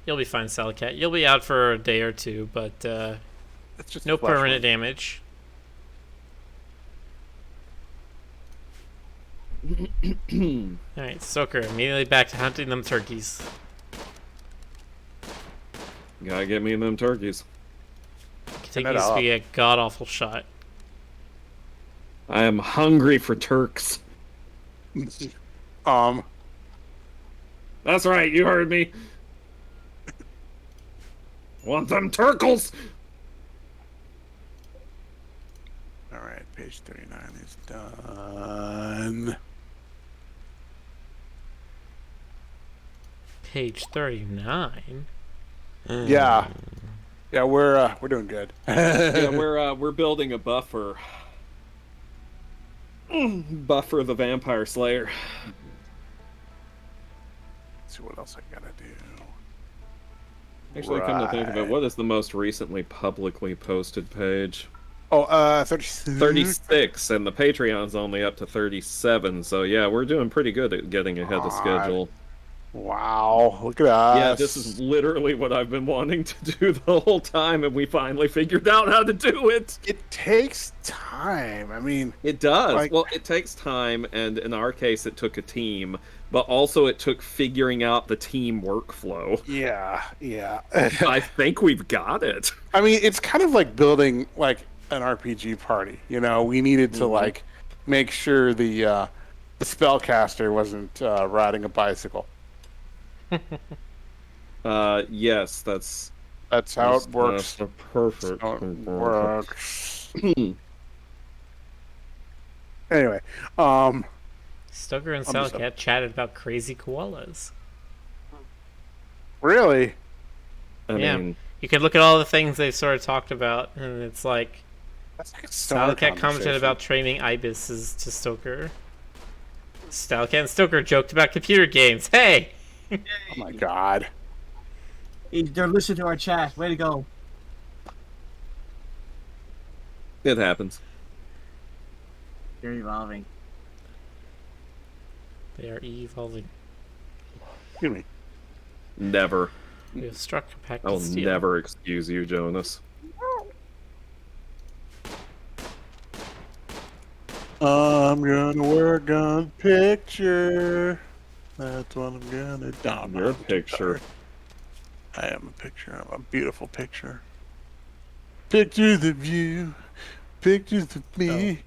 You'll be fine, Salad Cat. You'll be out for a day or two, but It's just no a flesh permanent wound. damage. Alright, Stoker, immediately back to hunting them turkeys. Gotta get me them turkeys. Continues to be a god awful shot. I am hungry for turks. That's right, you heard me. Want them turkles? All right, page 39 is done. Page 39. Yeah. Yeah, we're doing good. Yeah, we're building a buffer. Buffer the Vampire Slayer. Let's see what else I gotta do. Actually, come to think of it, what is the most recently publicly posted page? Oh, 36. 36, and the Patreon's only up to 37, so yeah, we're doing pretty good at getting ahead of schedule. Wow, look at us. Yeah, this is literally what I've been wanting to do the whole time, and we finally figured out how to do it. It takes time. I mean, It does. like, Well, it takes time, and in our case, it took a team, but also it took figuring out the team workflow. yeah, yeah. I think we've got it. I mean, it's kind of like building like an RPG party. You know, we needed to like make sure the spellcaster wasn't riding a bicycle. Yes, that's That's how it works. the perfect. How it works. Anyway, Stoker and I'm just- Salcat chatted about crazy koalas. really, I Yeah. mean, You could look at all the things they've sort of talked about, and it's like that's like a stoner Salcat commented conversation. about training ibises to Stoker. Salcat and Stoker joked about computer games. Hey! Oh my god. They're listening to our chat. Way to go. it happens. They're evolving. They are evolving. Excuse me. Never. We have struck a pact I'll with steel. never excuse you, Jonas. I'm gonna work on picture. That's what I'm gonna do. No, Your picture. I am a picture. I'm a beautiful picture. Pictures of you. Pictures of me.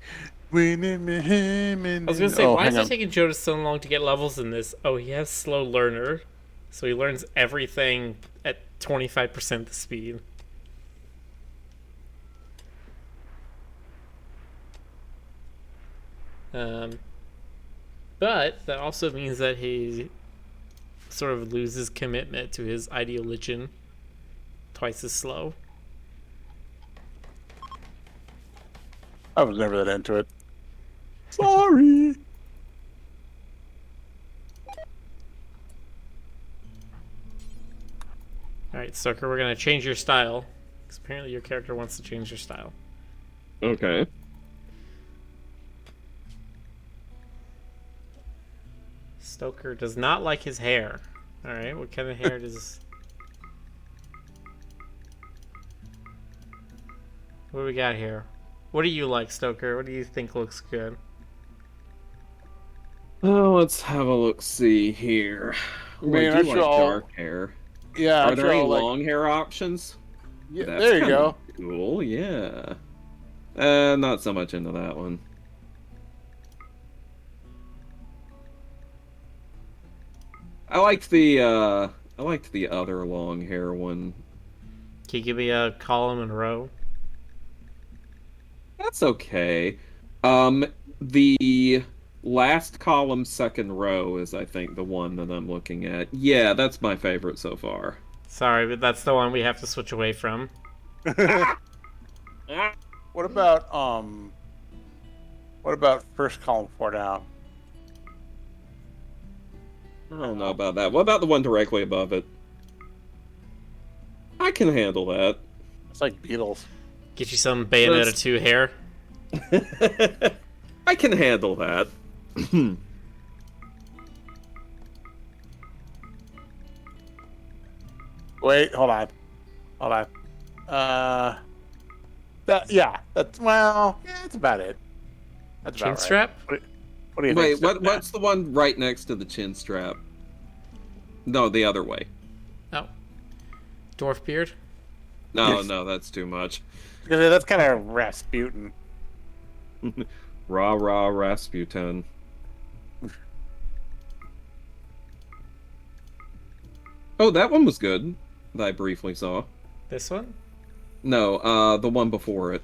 Winning me him and I was gonna say, oh, why is hang it on. taking Jonas so long to get levels in this? Oh, he has slow learner, so he learns everything at 25% the speed. But that also means that he sort of loses commitment to his ideologian twice as slow. I was never that into it. Sorry. Alright, Stoker, we're gonna change your style. Because apparently your character wants to change your style. Okay. Stoker does not like his hair. Alright, what kind of hair does... What do we got here? What do you like, Stoker? What do you think looks good? Oh, let's have a look. See here. I mean, I do aren't like you all- dark hair. Yeah, Are aren't there you any all, like- long hair options? Yeah, That's there you kinda go. Cool, yeah. Not so much into that one. I liked the other long hair one. Can you give me a column and row? That's okay. The last column, second row is, I think, the one that I'm looking at. Yeah, that's my favorite so far. Sorry, but that's the one we have to switch away from. What about first column 4 down? I don't know about that. What about the one directly above it? I can handle that. It's like Beatles. Get you some Bayonetta 2 hair. I can handle that. Wait, hold on. That's well, yeah, that's about it. That's Chin about strap? right. What do you Wait, think? what's the one right next to the chin strap? No, the other way. Oh. Dwarf beard? No, Yes. no, that's too much. Because that's kind of Rasputin. Rah rah Rasputin. Oh, that one was good. That I briefly saw. This one? No, the one before it.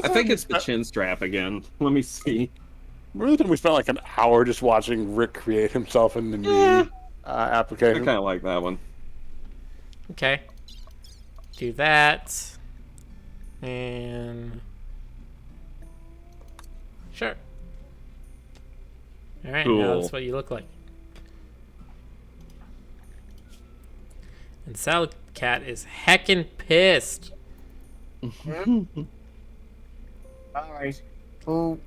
I think it's the chin strap again. Let me see. Remember the time we spent like an hour just watching Rick create himself in the new I application? kind of like that one. Okay. Do that. And... Sure. Alright, now Cool. that's what you look like. And Salad Cat is heckin' pissed. Alright. Who?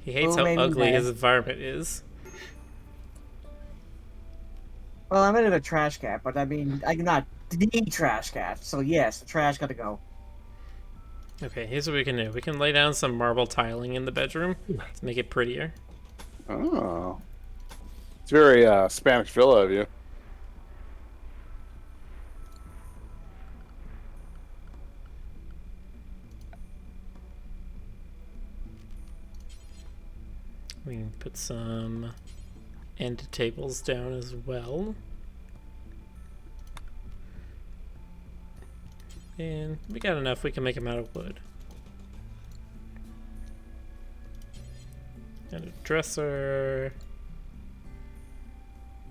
He hates Oh, how made me ugly mad. his environment is. Well, I'm in a trash cat, but I mean, I'm not the trash cat. So yes, the trash gotta go. Okay, here's what we can do. We can lay down some marble tiling in the bedroom to make it prettier. Oh. It's very Spanish Villa of you. We can put some end tables down as well. And we got enough, we can make them out of wood. And a dresser.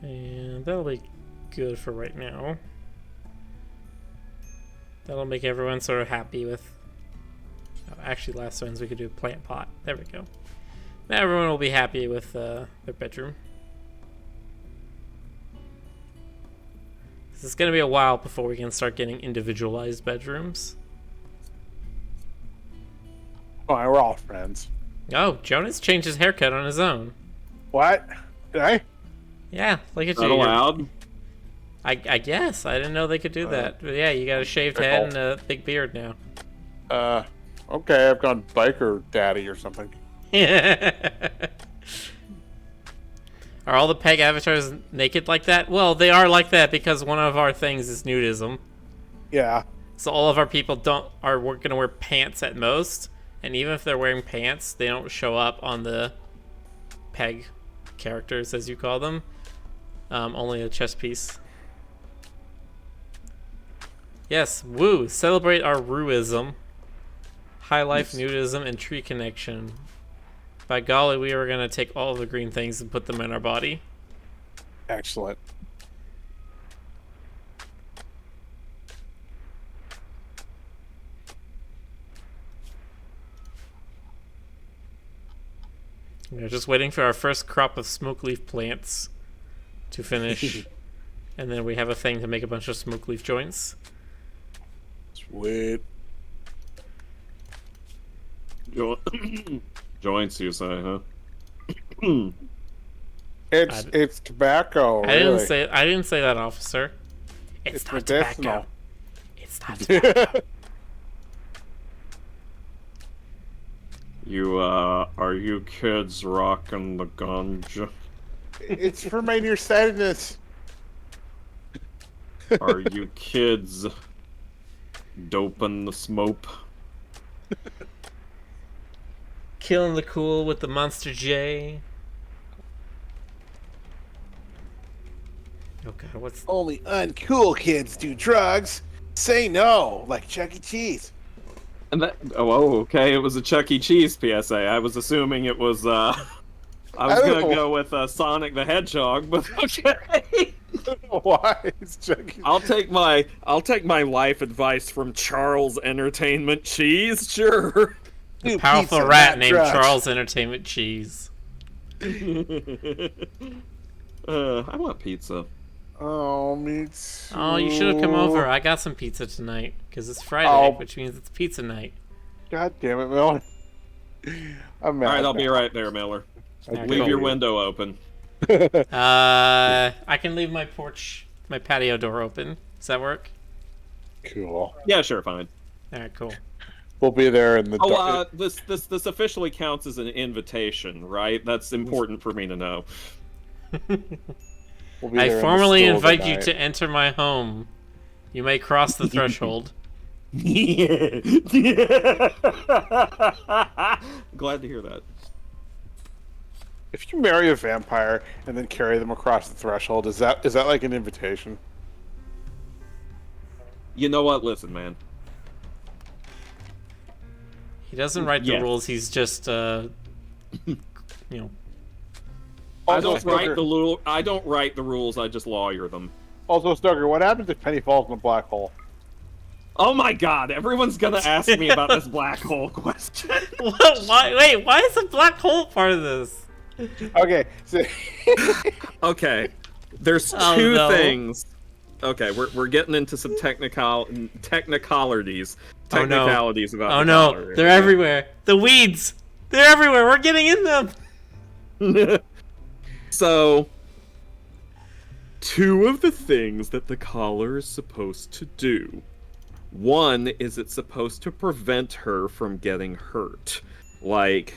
And that'll be good for right now. That'll make everyone sort of happy with... Oh, actually, last turns we could do a plant pot. There we go. Now everyone will be happy with their bedroom. This is going to be a while before we can start getting individualized bedrooms. Fine, we're all friends. Oh, Jonas changed his haircut on his own. What? Did I? Yeah, look at Not you. allowed. I guess. I didn't know they could do that. But yeah, you got a shaved head and a big beard now. Okay, I've gone biker daddy or something. Are all the peg avatars naked like that? Well, they are like that because one of our things is nudism. Yeah. So all of our people are going to wear pants at most, and even if they're wearing pants, they don't show up on the peg characters, as you call them. Only a chest piece. Yes, woo! Celebrate our Rooism. High life nudism and tree connection. By golly, we are going to take all of the green things and put them in our body. Excellent. We're just waiting for our first crop of smoke leaf plants to finish. And then we have a thing to make a bunch of smoke leaf joints. Sweet. Joints, you say, huh? It's tobacco. I didn't really. say that, officer. It's not medicinal. tobacco. It's not tobacco. Are you kids rocking the ganja? It's for my nearsightedness. Are you kids doping the smoke? Killing the cool with the Monster J. Oh god, what's... Only uncool kids do drugs. Say no, like Chuck E. Cheese. And that, oh, okay, it was a Chuck E. Cheese PSA. I was assuming it was, I was don't gonna know. go with Sonic the Hedgehog, but okay. Why is Chuck E. I'll take my life advice from Charles Entertainment Cheese, sure. The powerful pizza, rat not named drugs. Charles Entertainment Cheese. I want pizza. Oh, me too. Oh, you should have come over. I got some pizza tonight because it's Friday, Oh. which means it's pizza night. God damn it, Miller. I'm mad. All right, I'll be now. right there, Miller. Alright, Leave cool. your window open. I can leave my porch, my patio door open. Does that work? Cool. Yeah, sure, fine. All right, cool. We'll be there in the. Oh, this officially counts as an invitation, right? That's important for me to know. We'll be I there in the formally still of the invite you night. to enter my home. You may cross the threshold. Glad to hear that. If you marry a vampire and then carry them across the threshold, is that like an invitation? You know what? Listen, man. He doesn't write the Yes. rules. He's just, you know. I Also, don't write Stoker, I don't write the rules. I just lawyer them. also, Stoker, what happens if Penny falls in a black hole? Oh my God! Everyone's gonna ask me about this black hole question. What? Why? Wait, why is the black hole part of this? Okay, so Okay, there's Oh, two no. things. Okay, we're getting into some technicalities. Oh, no. Technicalities about. Oh the no, color. they're everywhere. The weeds! They're everywhere. We're getting in them. So, two of the things that the collar is supposed to do. One is it's supposed to prevent her from getting hurt. Like,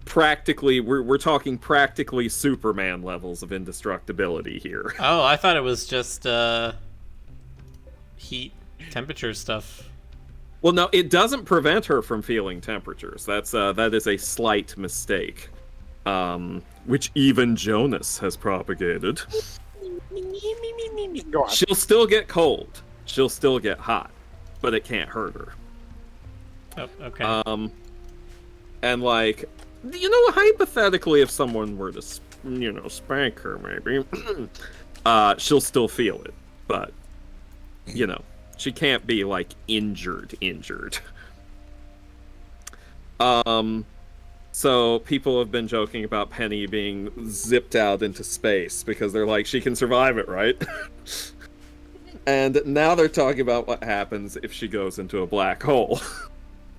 practically, we're talking practically Superman levels of indestructibility here. Oh, I thought it was just heat, temperature stuff. Well, no, it doesn't prevent her from feeling temperatures. That is a slight mistake, which even Jonas has propagated. Go on. She'll still get cold. She'll still get hot, but it can't hurt her. Oh, okay. And like, hypothetically, if someone were to, spank her, maybe, she'll still feel it, but, she can't be like injured. So people have been joking about Penny being zipped out into space because they're like, she can survive it, right? And now they're talking about what happens if she goes into a black hole.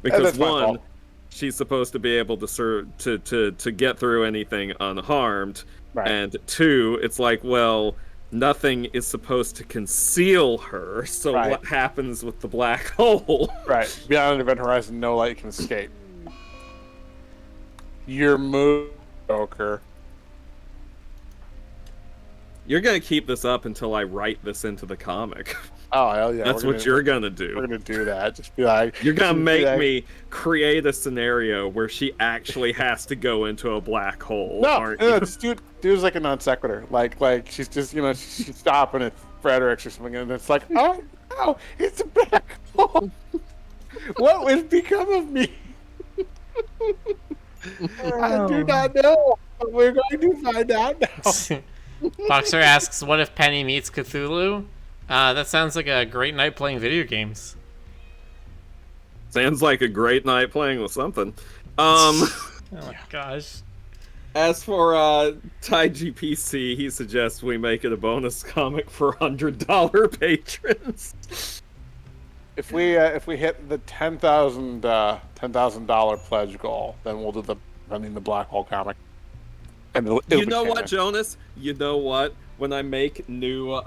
Because that's my one, fault. she's supposed to be able to get through anything unharmed, Right. and two, it's like, well, nothing is supposed to conceal her, so Right. what happens with the black hole? Right. Beyond an event horizon, no light can escape. Your move, Joker. You're gonna keep this up until I write this into the comic. Oh, hell yeah. That's what you're gonna do. We're gonna do that. Just be like, You're gonna just be make like, me create a scenario where she actually has to go into a black hole, No, aren't no, you? just do it like a non sequitur. Like she's just she's stopping at Fredericks or something, and it's like, oh no, it's a black hole. What will become of me? I do not know. But we're going to find out now. Boxer asks, "What if Penny meets Cthulhu?" That sounds like a great night playing video games. Sounds like a great night playing with something. Oh my gosh. As for TaiGPC, he suggests we make it a bonus comic for $100 patrons. If we hit the $10,000 pledge goal, then we'll do the black hole comic. And it'll You be know what, canon. Jonas? You know what? When I make new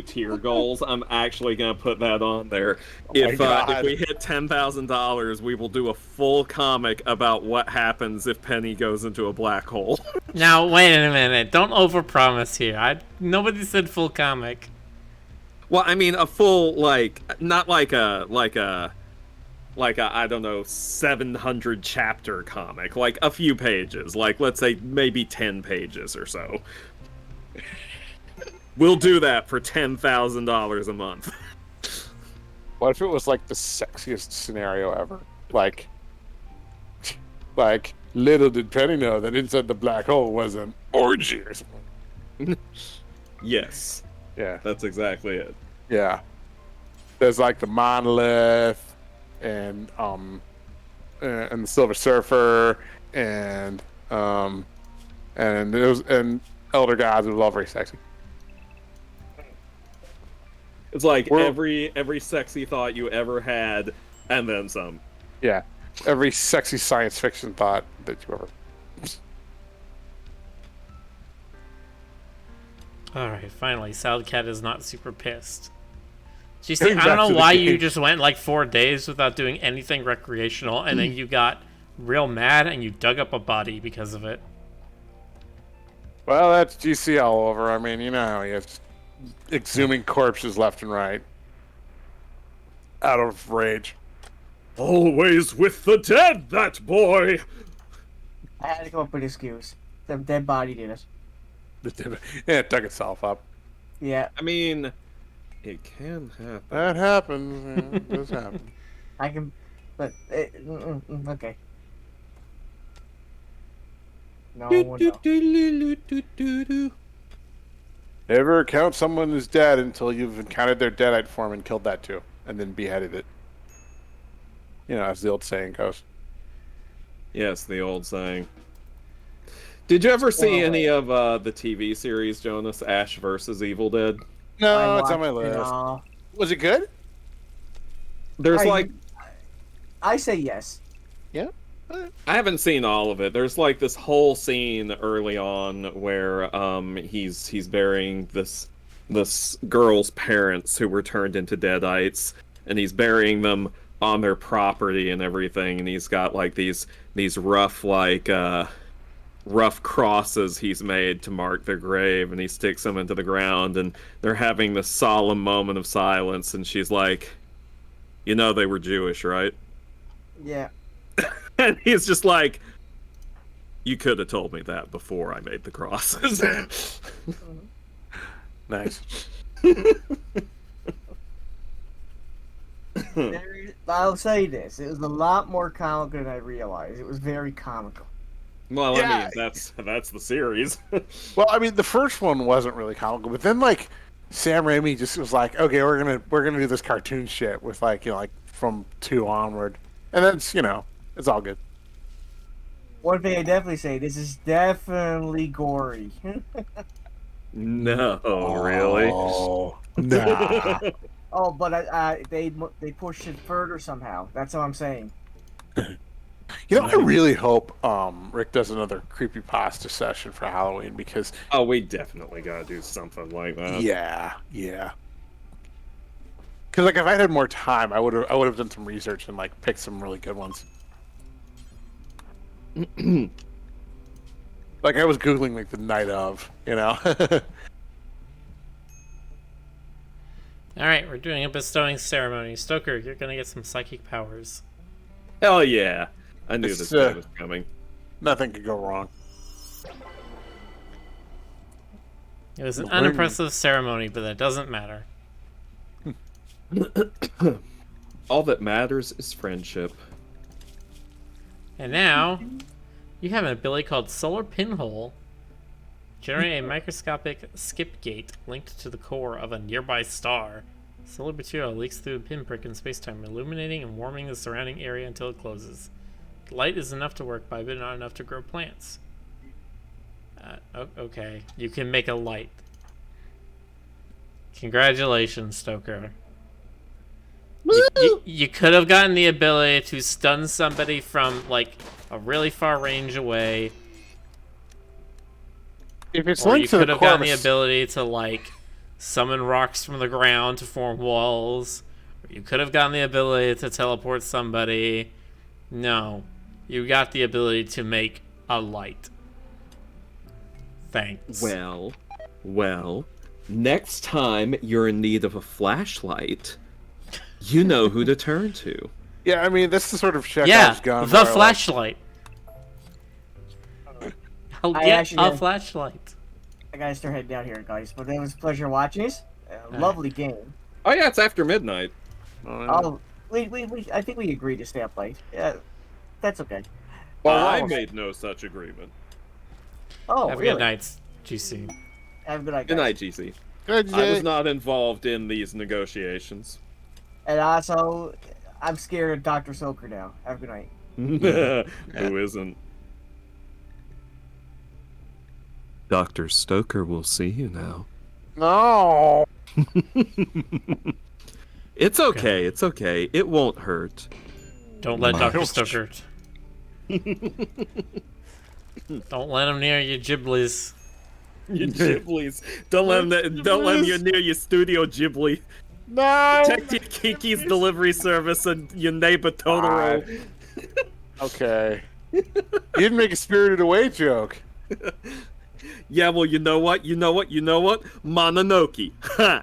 tier goals, I'm actually gonna put that on there. If God. we hit $10,000, we will do a full comic about what happens if Penny goes into a black hole. Now wait a minute! Don't overpromise here. Nobody said full comic. Well, I mean a full not like a I don't know 700 chapter comic, like a few pages, like let's say maybe 10 pages or so. We'll do that for $10,000 a month. What if it was like the sexiest scenario ever? Like little did Penny know that inside the black hole was an orgy or something. Yes, Yeah, that's exactly it. yeah. There's like the monolith, and the Silver Surfer, and Elder Gods was all very sexy. It's like We're- every sexy thought you ever had, and then some. Yeah, every sexy science fiction thought that you ever. Alright, finally, Salad Cat is not super pissed. She Getting said, I back don't to know the why you game. just went like 4 days without doing anything recreational, and then you got real mad and you dug up a body because of it. Well, that's GC all over. I mean, you know how he is, exhuming corpses left and right, out of rage. Always with the dead, that boy! I had to come up with an excuse. The dead body did it. Yeah, it dug itself up. Yeah, I mean, it can happen. That happens. Yeah, it does happen. I can, but okay. No, no. Never count someone as dead until you've encountered their deadite form and killed that too, and then beheaded it. You know, as the old saying goes. Yes, the old saying. Did you ever see Well, any of the TV series, Jonas, Ash versus Evil Dead? No, it's on my watched it list. all. Was it good? There's I- like I say yes. Yeah. I haven't seen all of it. There's like this whole scene early on where he's burying this girl's parents who were turned into deadites, and he's burying them on their property and everything, and he's got like these rough rough crosses he's made to mark their grave, and he sticks them into the ground, and they're having this solemn moment of silence, and she's like, "You know they were Jewish, right?" Yeah. And he's just like, "You could have told me that before I made the crosses." Nice. I'll say this: it was a lot more comical than I realized. It was very comical. Well, I Yeah. mean, that's the series. Well, I mean, the first one wasn't really comical, but then like Sam Raimi just was like, okay, we're gonna do this cartoon shit with like like from 2 onward, and then it's all good. One thing I definitely say: this is definitely gory. No, really? Oh, nah. Oh, but they pushed it further somehow. That's all I'm saying. I really hope Rick does another creepypasta session for Halloween because Oh, we definitely gotta do something like that. yeah. Because like if I had more time, I would have done some research and like picked some really good ones. Like I was googling like the night of, All right, we're doing a bestowing ceremony. Stoker, you're gonna get some psychic powers. Hell yeah! I knew It's, this day was coming. Nothing could go wrong. It was an The ring. unimpressive ceremony, but that doesn't matter. All that matters is friendship. And now, you have an ability called Solar Pinhole. Generate a microscopic skip gate linked to the core of a nearby star. Solar material leaks through a pinprick in spacetime, illuminating and warming the surrounding area until it closes. Light is enough to work by, but not enough to grow plants. Okay, you can make a light. Congratulations, Stoker. You could have gotten the ability to stun somebody from, like, a really far range away. If it's Or you linked to could the have gotten the corpus, ability to, like, summon rocks from the ground to form walls. Or you could have gotten the ability to teleport somebody. No. You got the ability to make a light. Thanks. Well, next time you're in need of a flashlight, you know who to turn to. yeah, I mean that's the sort of Chekhov's Yeah, gun. the where, like, flashlight. I'll I get actually- a flashlight. I gotta start heading down here, guys. But it was a pleasure watching this. Lovely game. Oh yeah, it's after midnight. Oh, we I think we agreed to stay up late. Yeah, that's okay. Well, I almost. made no such agreement. Oh, Have a really? good night, GC. Have a good night, Good guys. night, GC. Good I was day. not involved in these negotiations. And also, I'm scared of Dr. Soaker now. Have a good night. Who isn't? Dr. Stoker will see you now. No. It's okay, it's okay. It won't hurt. Don't let I Dr. don't- Stoker. Don't let him near you, Giblies. You Ghiblies. Don't let him near your studio Ghibli. No. Protect your Kiki's delivery service and your neighbor Totoro. Okay. You didn't make a Spirited Away joke. Yeah, well, you know what? Mononoke. Ha!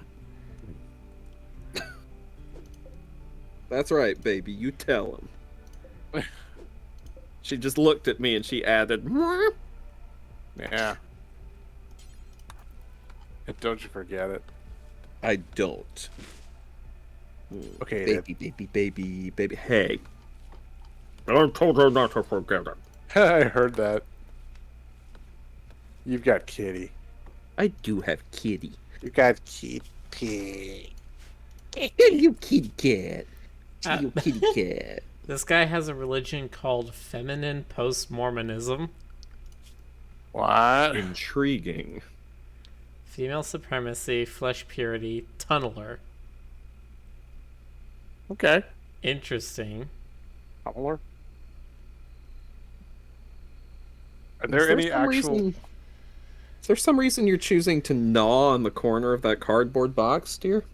That's right, baby. You tell him. She just looked at me and she added, "Mwah." Yeah. And don't you forget it. I don't. Okay. Baby. Hey. I told her not to forget it. I heard that. You've got Kitty. I do have kitty. You got Kitty. You kitty cat. Ah. You kitty cat. This guy has a religion called feminine post-Mormonism. What? Intriguing. Female supremacy, flesh purity, tunneler. Okay. Interesting. Tumbler. Are there any actual? Is there some reason you're choosing to gnaw on the corner of that cardboard box, dear?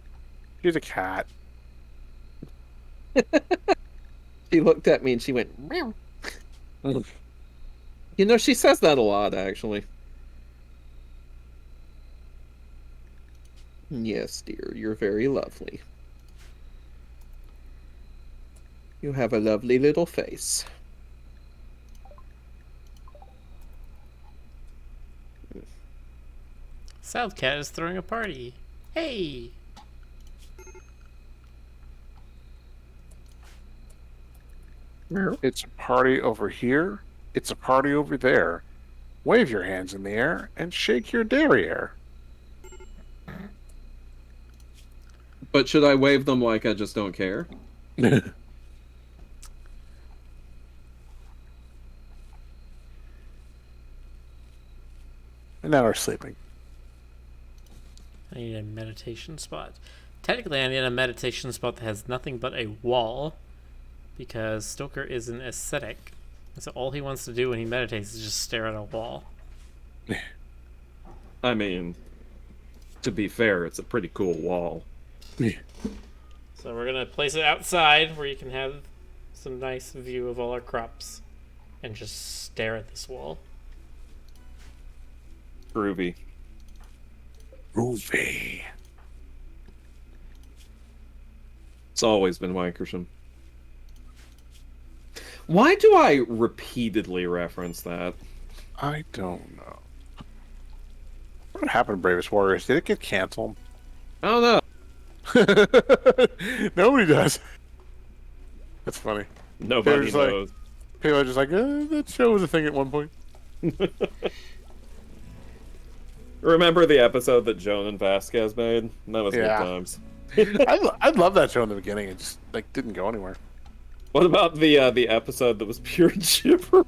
She's a cat. She looked at me and she went, meow. You know, she says that a lot, actually. Yes, dear, you're very lovely. You have a lovely little face. South Cat is throwing a party. Hey! It's a party over here. It's a party over there. Wave your hands in the air and shake your derriere. But should I wave them like I just don't care? And now we're sleeping. I need a meditation spot. Technically, I need a meditation spot that has nothing but a wall, because Stoker is an ascetic. And so all he wants to do when he meditates is just stare at a wall. I mean, to be fair, it's a pretty cool wall. So we're gonna place it outside where you can have some nice view of all our crops and just stare at this wall. Groovy. Groovy. It's always been Wankersham. Why do I repeatedly reference that? I don't know. What happened to Bravest Warriors? Did it get canceled? I don't know. Nobody does. That's funny. Nobody There's, like, knows. People are just like, that show was a thing at one point. Remember the episode that Joan and Vasquez made? That was Yeah. good times. I loved that show in the beginning. It just didn't go anywhere. What about the episode that was pure gibber?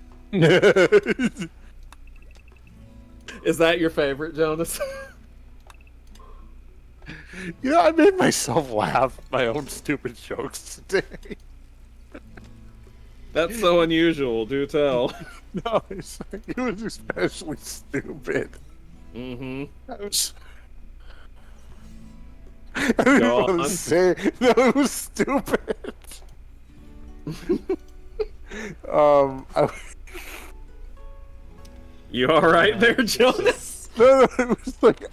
Is that your favorite, Jonas? I made myself laugh at my own stupid jokes today. That's so unusual. Do tell. No, it was especially stupid. Mm-hmm. I don't Go even want on. to say. No, it was stupid. I, You all right there, Jonas? no, it was like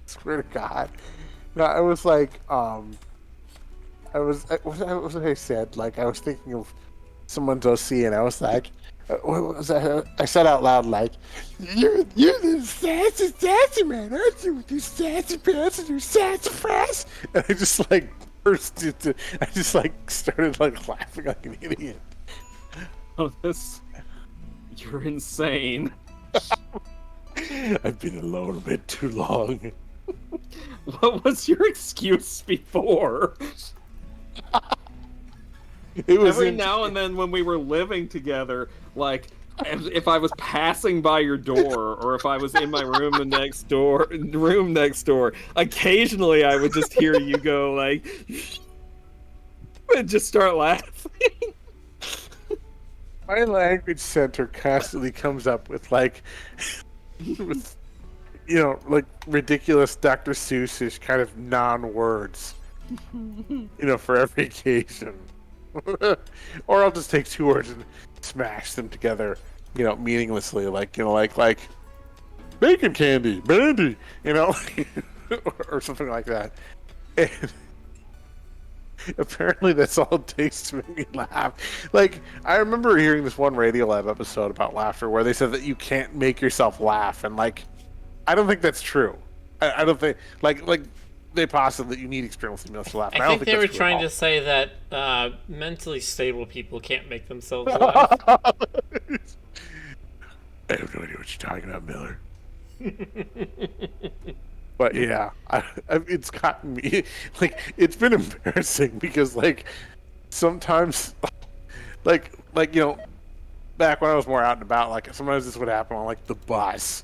swear to God. No, I was like, what was I said? Like, I was thinking of someone's OC, and I was like, what was that? I said out loud, like, you're the sassy man, aren't you? With your sassy pants and your sassafras. And I just like burst into, I just like started like laughing like an idiot. Jonas, you're insane. I've been alone a bit too long. What was your excuse before? It was Every now and then when we were living together, like, if I was passing by your door or if I was in my room next door, occasionally I would just hear you go like, and just start laughing. My language center constantly comes up with like, with, like ridiculous Dr. Seussish kind of non-words, for every occasion. Or I'll just take two words and smash them together, meaninglessly, like bacon candy, bandy, or something like that. And apparently that's all it takes to make me laugh. Like, I remember hearing this one Radiolab episode about laughter where they said that you can't make yourself laugh, and like, I don't think that's true. I don't think like they posit that you need external stimulus to laugh. I don't think they were that's true at trying all. to say that mentally stable people can't make themselves laugh. I have no idea what you're talking about, Miller. But yeah, it's gotten me like, it's been embarrassing because like sometimes like back when I was more out and about, like sometimes this would happen on like the bus.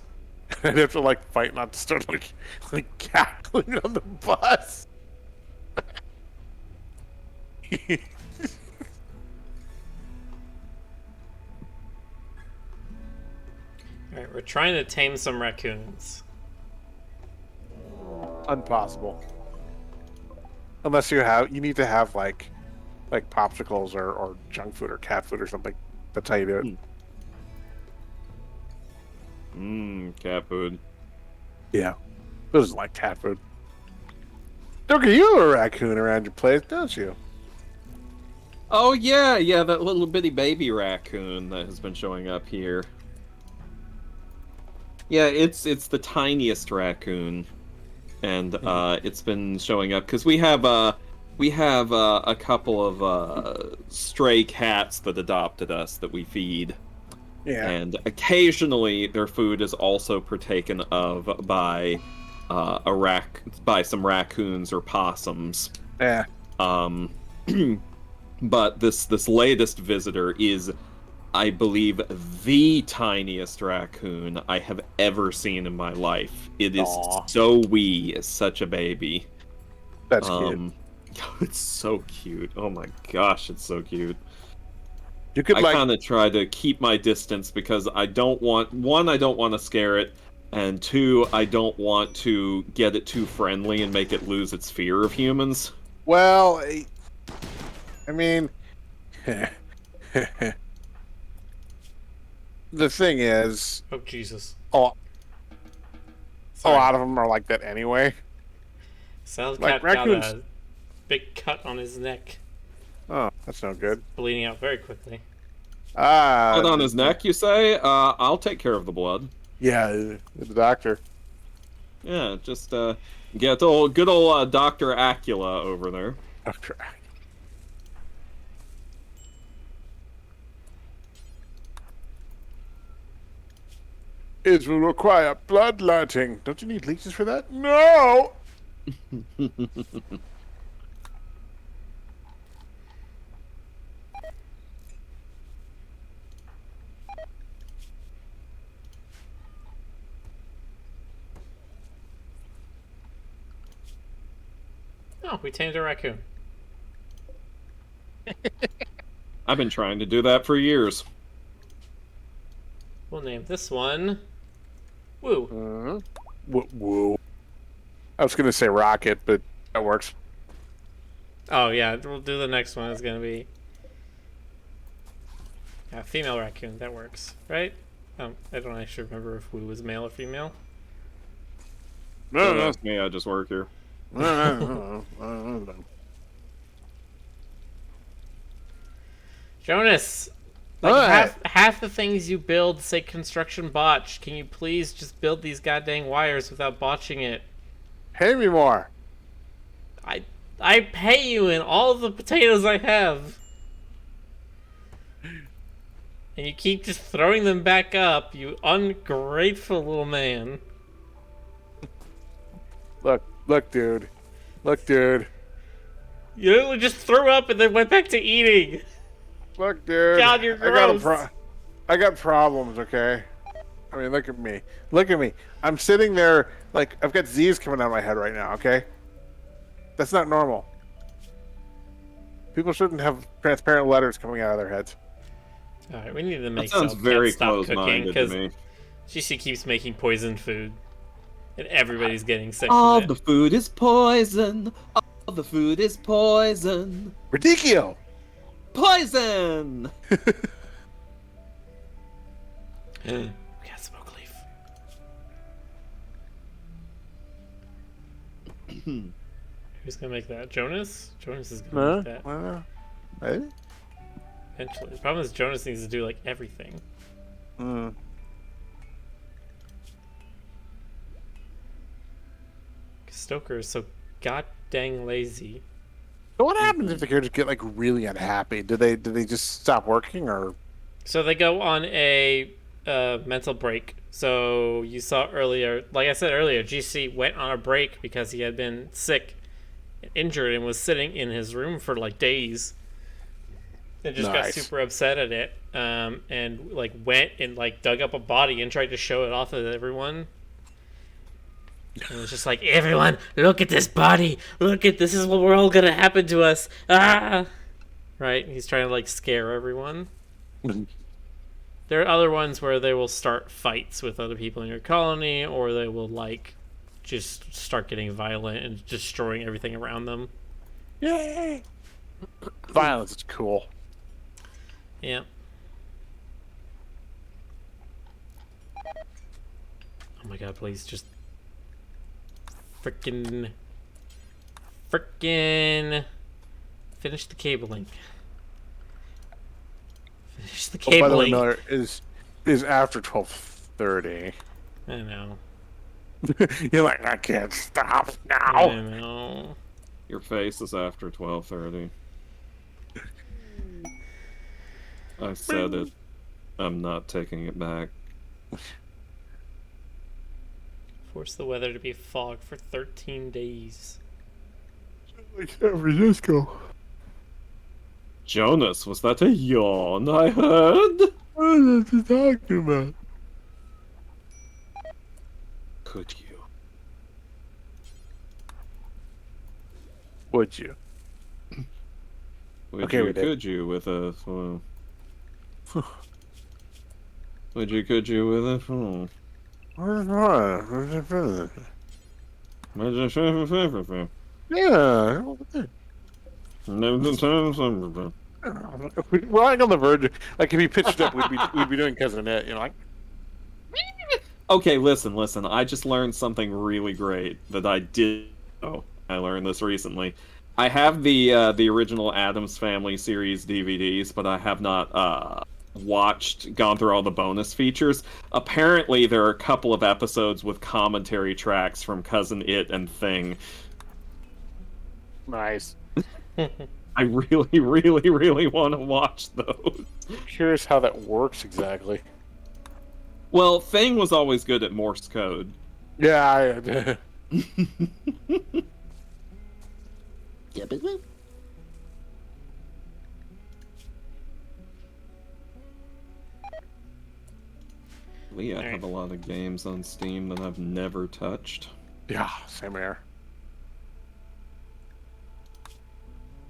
I'd have to like fight not to start like cackling on the bus. Alright, we're trying to tame some raccoons. Impossible. Unless you need to have like popsicles or junk food or cat food or something. That's how you do it. Cat food. Yeah. Those like cat food. Doka, you have a raccoon around your place, don't you? Oh yeah, that little bitty baby raccoon that has been showing up here. Yeah, it's the tiniest raccoon, and it's been showing up because we have a couple of stray cats that adopted us that we feed. Yeah. And occasionally their food is also partaken of by by some raccoons or possums. Yeah. But this latest visitor is, I believe, the tiniest raccoon I have ever seen in my life. It is so wee, such a baby. That's cute. It's so cute. Oh my gosh, it's so cute. You could I kind of try to keep my distance because I don't want to scare it, and two, I don't want to get it too friendly and make it lose its fear of humans. Well, I mean, the thing is, Oh, Jesus. a Sorry. lot of them are like that anyway. Salad Like Cat got raccoons. a big cut on his neck, Oh, that's no good. bleeding out very quickly. Blood on his neck, you say? I'll take care of the blood. Yeah, the doctor. Yeah, just get good old Dr. Acula over there. Doctor. It will require bloodletting. Don't you need leeches for that? No! Oh, we tamed a raccoon. I've been trying to do that for years. We'll name this one Woo. Woo. I was going to say rocket, but that works. Oh, yeah, we'll do the next one. It's going to be female raccoon. That works, right? I don't actually remember if Woo was male or female. No, That's me, I just work here. Jonas, half the things you build say construction botch. Can you please just build these goddamn wires without botching it? Pay me more. I pay you in all the potatoes I have. And you keep just throwing them back up, you ungrateful little man. Look, dude. Look, dude. You literally just threw up and then went back to eating. Look, dude. God, you're gross. I got problems, okay? I mean, look at me. Look at me. I'm sitting there like I've got Z's coming out of my head right now, okay? That's not normal. People shouldn't have transparent letters coming out of their heads. Alright, we need to make That sounds Salad very Cat stop cooking close-minded to because me. she keeps making poisoned food. And everybody's getting sick All from the it. food is poison. All the food is poison. Ridiculous. Poison! We got smoke leaf. Who's gonna make that? Jonas? Jonas is gonna make that. Hey? Eventually. The problem is Jonas needs to do like everything. Stoker is so god dang lazy. So what happens if the characters get like really unhappy? Do they just stop working or? So they go on a mental break. So you saw earlier, like I said earlier, GC went on a break because he had been sick, and injured, and was sitting in his room for like days. And just got Nice. super upset at it, and like went and like dug up a body and tried to show it off at everyone. And it was just like, everyone, look at this body. This is what we're all gonna happen to us. Ah, right? He's trying to like scare everyone. There are other ones where they will start fights with other people in your colony, or they will like just start getting violent and destroying everything around them. Yay! Violence is cool. Yeah. Oh my god, please just frickin' finish the cabling. Finish the Oh, by the way, cabling. Miller is after 12:30. I know. You're like, I can't stop I now. know. Your face is after 12:30. I said it. I'm not taking it back. Force the weather to be fog for 13 days. Like San Francisco. Jonas, was that a yawn I heard? What is he talking about? Could you? Would you? Would Okay, you, we did. could you with a... would you, could you with a... Yeah. We're like on the verge. Like if he pitched up, we'd be doing Cousinette. You know, like Okay, listen. I just learned something really great that I did know. I learned this recently. I have the original Addams Family series DVDs, but I have not gone through all the bonus features. Apparently, there are a couple of episodes with commentary tracks from Cousin It and Thing. nice. I really, really, really want to watch those. Curious how that works exactly. Well, Thing was always good at Morse code. Yeah. Lee, I Alright. have a lot of games on Steam that I've never touched. Yeah. Same here.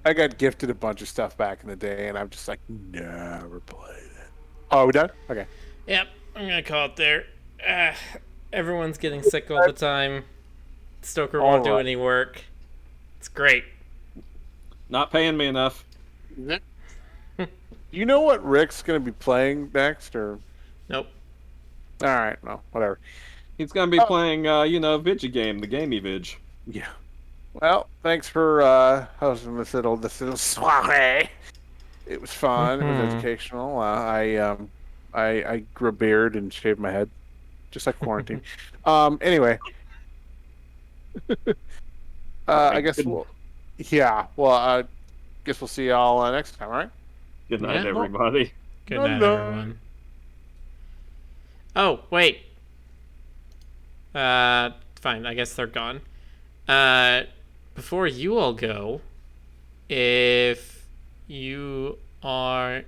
I got gifted a bunch of stuff back in the day, and I'm just like never played it. Oh, are we done? Okay. Yep, I'm gonna call it there. Everyone's getting sick all the time. Stoker won't do Alright. any work. It's great. Not paying me enough. You know what Rick's gonna be playing next, or Nope. all right, well, whatever. He's gonna be playing, Vigigame, the gamey Vig. Yeah. Well, thanks for hosting this little soiree. It was fun. It was educational. I grew a beard and shaved my head, just like quarantine. Anyway, I guess we'll. Yeah. Well, guess we'll see y'all next time. All right. Good night, Yeah. everybody. Good night, Hello. everyone. Oh, wait. Fine. I guess they're gone. Before you all go, if you are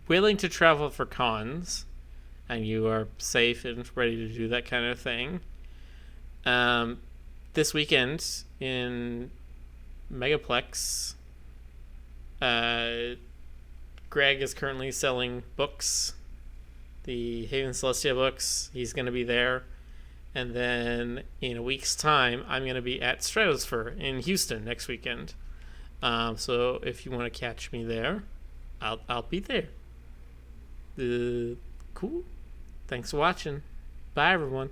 willing to travel for cons and you are safe and ready to do that kind of thing, this weekend in Megaplex, Greg is currently selling books, the Haven Celestia books. He's going to be there. And then in a week's time, I'm going to be at Stratosphere in Houston next weekend. So if you want to catch me there, I'll be there. Cool. Thanks for watching. Bye, everyone.